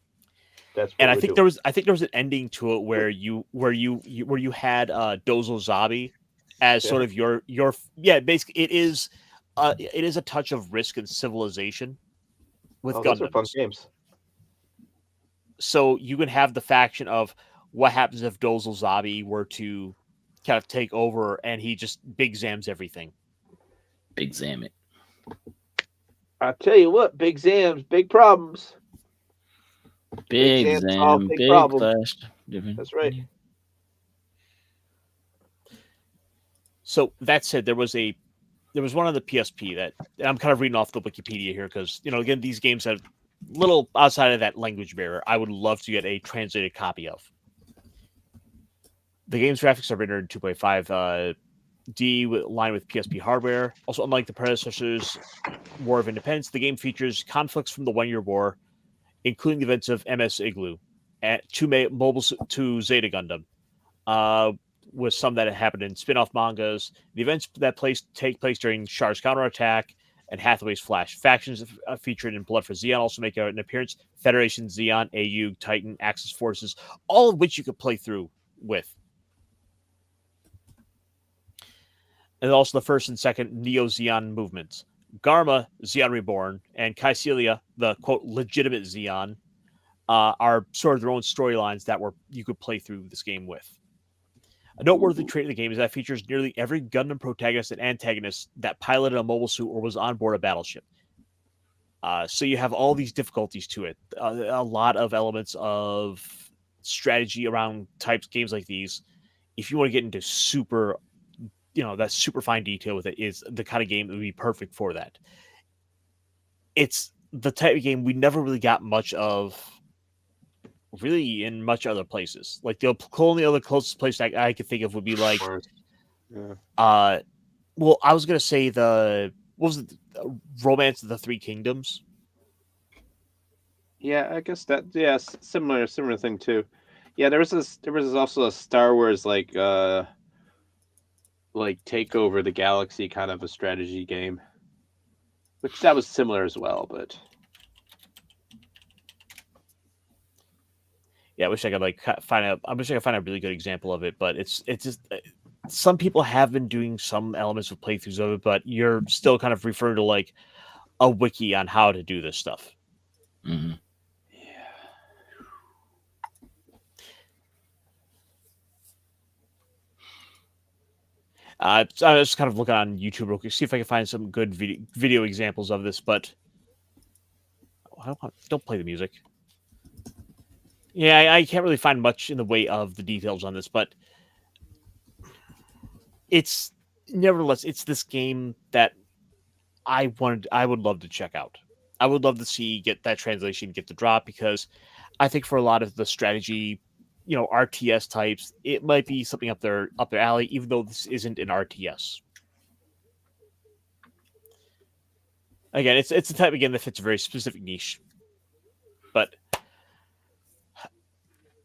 I think there was an ending to it where you had Dozo Zabi as sort of your basically it is a touch of Risk and Civilization with Gundams. Those are fun games. So you can have the faction of what happens if Dozo Zabi were to kind of take over and he just Big Zams everything. Big Zam it. I tell you what, Big Zams, big problems. Big Zam, big Flash. That's right. So that said, there was one on the PSP that I'm kind of reading off the Wikipedia here because again these games have little outside of that language barrier. I would love to get a translated copy of. The game's graphics are rendered in 2.5 D line with PSP hardware. Also, unlike the predecessors, War of Independence, the game features conflicts from the One-Year War, including the events of MS Igloo, to Zeta Gundam, with some that happened in spin-off mangas. The events that take place during Char's counterattack and Hathaway's Flash. Factions featured in Blood for Zeon also make an appearance. Federation, Zeon, AU, Titan, Axis Forces, all of which you could play through with. And also the first and second Neo-Zeon movements. Garma, Zeon Reborn, and Kycilia, the quote legitimate Zeon, are sort of their own storylines that you could play through this game with. A noteworthy trait of the game is that it features nearly every Gundam protagonist and antagonist that piloted a mobile suit or was on board a battleship. So you have all these difficulties to it. A lot of elements of strategy around games like these. If you want to get into super, that super fine detail with it, is the kind of game that would be perfect for that. It's the type of game we never really got much of really in much other places. Like the only other closest place I could think of would be like I was gonna say Romance of the Three Kingdoms. Yeah, I guess that similar thing too. Yeah, there was also a Star Wars like Take Over the Galaxy kind of a strategy game, which that was similar as well, but yeah, I wish I could find a really good example of it, but it's just some people have been doing some elements of playthroughs of it, but you're still kind of referring to like a wiki on how to do this stuff. Mm-hmm. So I was kind of looking on YouTube real quick, see if I can find some good video examples of this, but don't play the music. Yeah, I can't really find much in the way of the details on this, but it's nevertheless, it's this game that I would love to check out. I would love to see get that translation get the drop, because I think for a lot of the strategy, RTS types, it might be something up their alley, even though this isn't an RTS. Again, it's the type of game that fits a very specific niche. But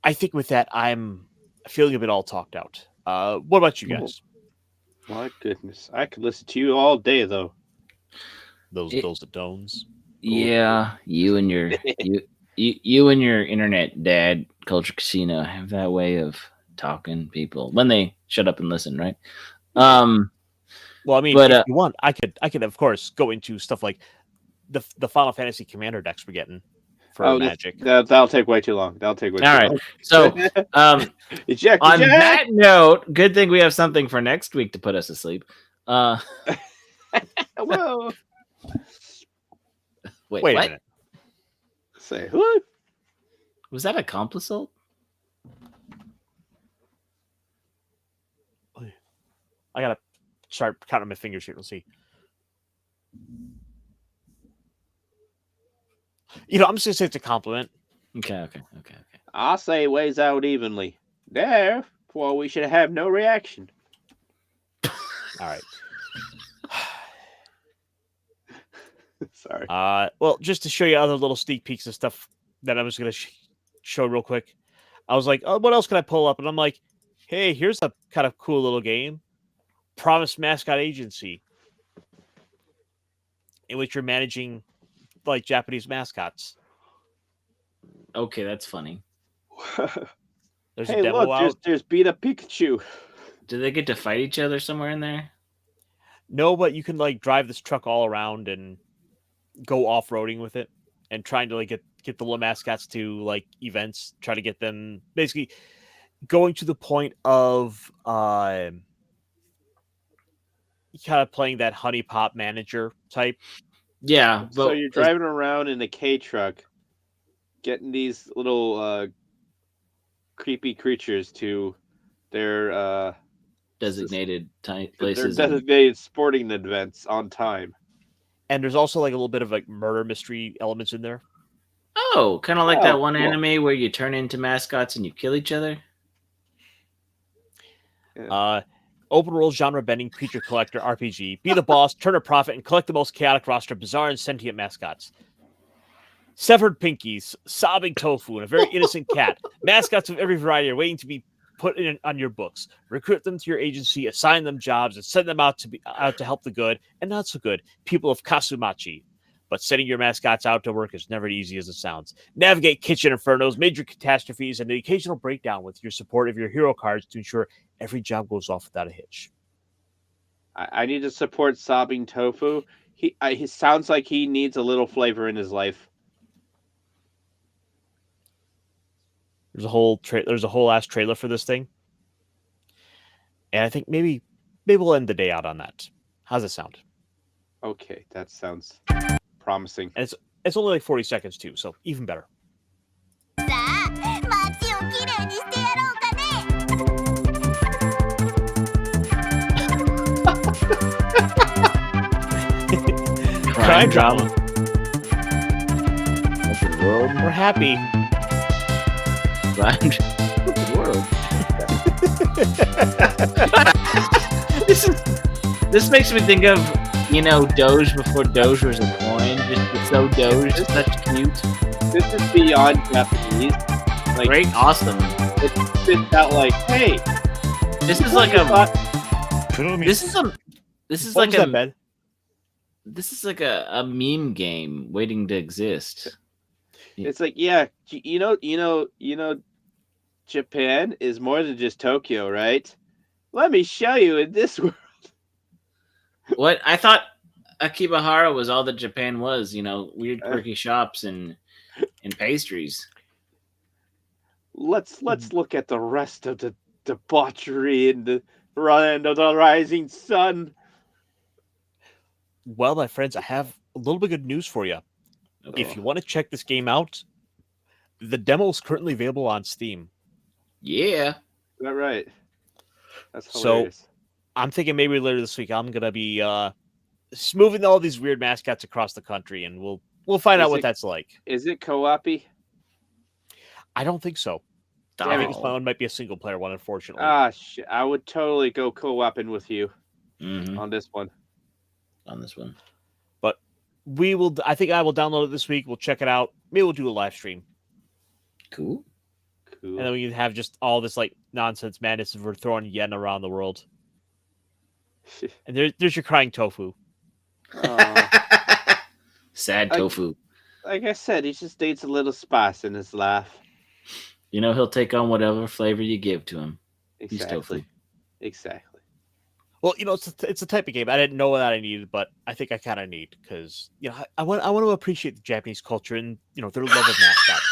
I think with that, I'm feeling a bit all talked out. What about you guys? My goodness, I could listen to you all day, though. Those Atones. Yeah, you and your you and your internet dad, Culture Casino, have that way of talking people when they shut up and listen, right? Well, I mean, if you want, I could of course go into stuff like the Final Fantasy Commander decks we're getting for Magic. That'll take way too long. That'll take way too long. All right. So, eject. That note, good thing we have something for next week to put us to sleep. Whoa. Wait a what? minute. Say who? Was that a complisalt? I gotta start counting my fingers here. Let's see. I'm just gonna say it's a compliment. Okay. I'll say it weighs out evenly. Therefore, we should have no reaction. All right. Sorry. Well, just to show you other little sneak peeks of stuff that I was gonna show real quick. I was like, oh, what else can I pull up? And I'm like, hey, here's a kind of cool little game. Promise Mascot Agency, in which you're managing like Japanese mascots. Okay, that's funny. There's hey, a demo look, out. There's Beat Up Pikachu. Do they get to fight each other somewhere in there? No, but you can like drive this truck all around and go off-roading with it, and trying to like get the little mascots to like events, try to get them basically going to the point of kind of playing that honey pop manager type. Yeah. So you're driving around in a K truck, getting these little creepy creatures to their designated places. Their designated sporting events on time. And there's also like a little bit of like murder mystery elements in there. Oh, kind of like that one anime where you turn into mascots and you kill each other. Yeah. Open world genre bending creature collector RPG. Be the boss, turn a profit, and collect the most chaotic roster of bizarre and sentient mascots. Severed pinkies, sobbing tofu, and a very innocent cat. Mascots of every variety are waiting to be put in on your books. Recruit them to your agency, assign them jobs, and send them out to help the good and not so good people of Kasumachi. But sending your mascots out to work is never as easy as it sounds. Navigate kitchen infernos, major catastrophes, and the occasional breakdown with your support of your hero cards to ensure every job goes off without a hitch. I need to support sobbing tofu. He sounds like he needs a little flavor in his life. There's a whole ass trailer for this thing, and I think maybe we'll end the day out on that. How's it sound? Okay, that sounds promising. And it's only like 40 seconds too, so even better. Crime drama. World. We're happy. Crime world. This makes me think of Doge before Doge was a coin. Just so Doge, such cute. This is beyond Japanese. Like, great, awesome. It spits out like, hey, this is like a. This is like a meme game waiting to exist. It's like, yeah, Japan is more than just Tokyo, right? Let me show you in this world. What? I thought Akibahara was all that Japan was, weird quirky shops and pastries. Let's look at the rest of the debauchery and Land of the rising sun. Well, my friends, I have a little bit of good news for you. If you want to check this game out, the demo is currently available on Steam. Yeah. Is that right? That's So hilarious. I'm thinking maybe later this week I'm gonna be moving all these weird mascots across the country, and we'll find out what that's like. Is it co-op-y? I don't think so. I think this one might be a single player one, unfortunately. Ah, shit. I would totally go co-oping with you on this one. But we will. I think I will download it this week. We'll check it out. Maybe we'll do a live stream. Cool. And then we can have just all this like nonsense madness if we're throwing yen around the world. And there's your crying tofu. Sad tofu. Like I said, he just needs a little spice in his life. You know, he'll take on whatever flavor you give to him. Exactly. He's tofu. Exactly. Well, you know, it's a type of game I didn't know that I needed, but I think I kind of need because you know I want to appreciate the Japanese culture and you know their love of mascots.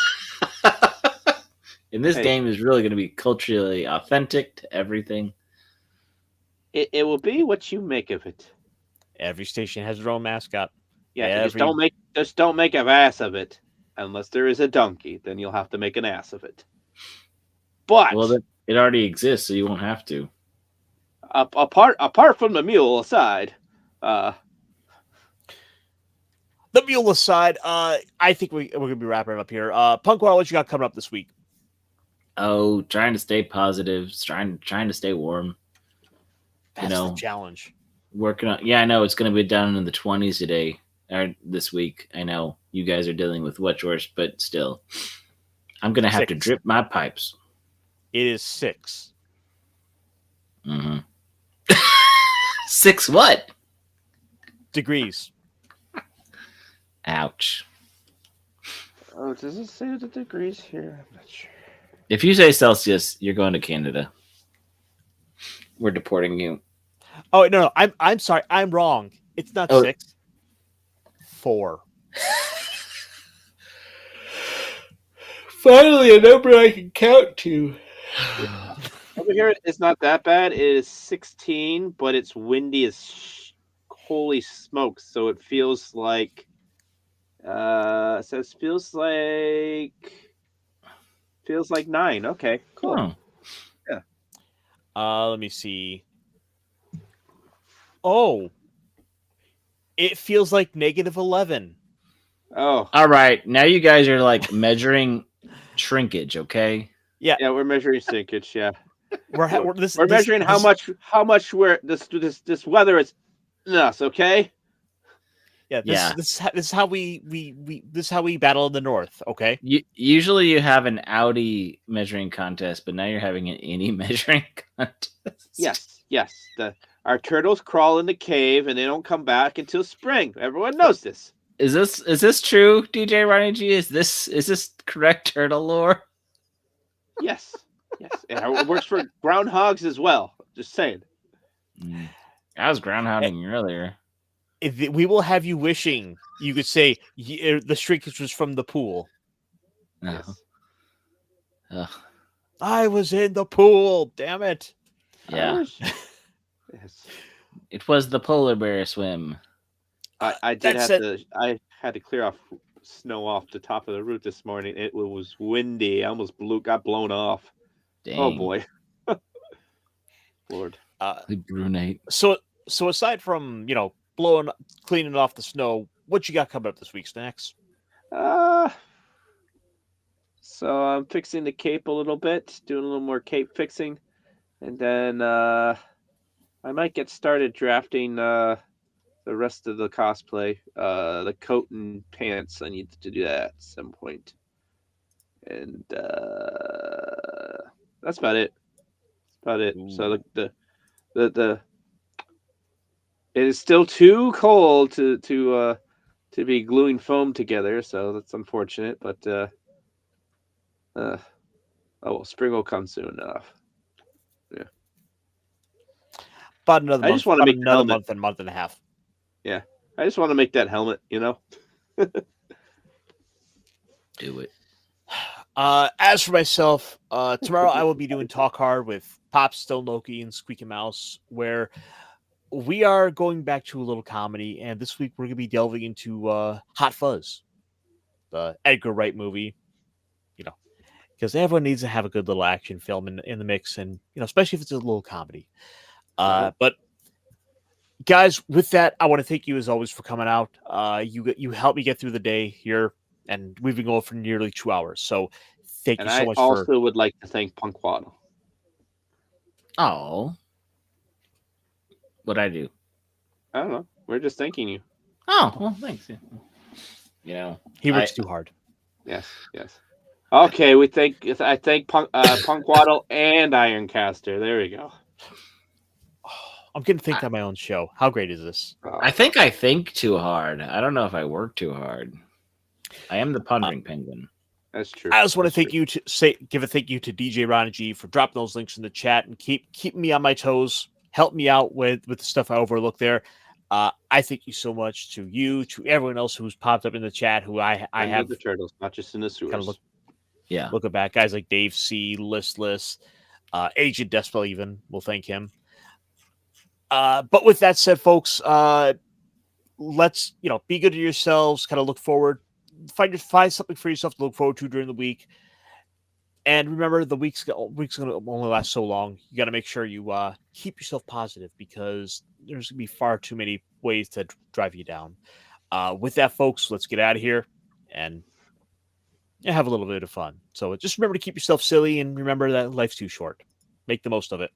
And this game is really going to be culturally authentic to everything. It will be what you make of it. Every station has their own mascot. Yeah, just don't make an ass of it. Unless there is a donkey, then you'll have to make an ass of it. But it already exists, so you won't have to. Apart from the mule aside, the mule aside, I think we're gonna be wrapping it up here. Punkwaddle, what you got coming up this week? Oh, trying to stay positive, trying to stay warm. That's the challenge. Working on. Yeah, I know it's going to be down in the 20s today or this week. I know you guys are dealing with what's worse, but still, I'm going to have to drip my pipes. It is 6. Mm-hmm. 6 what? Degrees. Ouch. Oh, does it say the degrees here? I'm not sure. If you say Celsius, you're going to Canada. We're deporting you. Oh no, I'm sorry, I'm wrong. It's not 6. 4. Finally, a number I can count to. Over here, it's not that bad. It is 16, but it's windy as holy smokes. So it feels like. Feels like 9. Okay, cool. Oh. Yeah. Let me see. Oh, it feels like -11. Oh, all right. Now you guys are like measuring shrinkage, okay? Yeah, we're measuring shrinkage. Yeah, we're measuring how much this weather is us. Okay. Yeah, this is how we battle in the north. Okay. Usually you have an Audi measuring contest, but now you're having an innie measuring contest. Yes. Our turtles crawl in the cave and they don't come back until spring. Everyone knows this. Is this true, DJ Ronnie G? Is this correct turtle lore? Yes. And it works for groundhogs as well. Just saying. I was groundhogging earlier. We will have you wishing you could say the shrinkage was from the pool. No. Yes. I was in the pool. Damn it. Yeah. Yes. It was the polar bear swim. I had to clear off snow off the top of the roof this morning. It was windy. I almost got blown off. Dang. Oh boy. Lord. Brunate. So aside from, cleaning off the snow, what you got coming up this week, Snacks? So I'm fixing the cape a little bit, doing a little more cape fixing. And then I might get started drafting the rest of the cosplay, the coat and pants. I need to do that at some point. And that's about it. Ooh. So the it is still too cold to be gluing foam together, so that's unfortunate. But spring will come soon enough. Yeah. About another month. I just want to make another month and a half. Yeah, I just want to make that helmet. Do it. As for myself, tomorrow I will be doing Talk Hard with Pop, Stone Loki, and Squeaky Mouse, where we are going back to a little comedy. And this week we're going to be delving into Hot Fuzz, the Edgar Wright movie. Because everyone needs to have a good little action film in the mix, and especially if it's a little comedy. But guys, with that, I want to thank you as always for coming out. You helped me get through the day here, and we've been going for nearly 2 hours. So thank you so much. I also would like to thank Punkwaddle. Oh, what'd I do? I don't know. We're just thanking you. Oh, well, thanks. He works too hard. Yes. Okay, I thank Punkwaddle and Ironcaster. There we go. I'm getting thanked on my own show. How great is this? I think too hard. I don't know if I work too hard. I am the pondering penguin. That's true. I also want to give a thank you to DJ Ron G for dropping those links in the chat and keeping me on my toes. Help me out with the stuff I overlook there. I thank you so much to everyone else who's popped up in the chat. Who I have the turtles, not just in the sewers. Looking back, guys like Dave C, Listless, Agent Despel, even we'll thank him. But with that said, folks, let's be good to yourselves. Kind of look forward, find something for yourself to look forward to during the week. And remember, the week's going to only last so long. You got to make sure you keep yourself positive, because there's going to be far too many ways to drive you down. With that, folks, let's get out of here and have a little bit of fun. So just remember to keep yourself silly, and remember that life's too short. Make the most of it.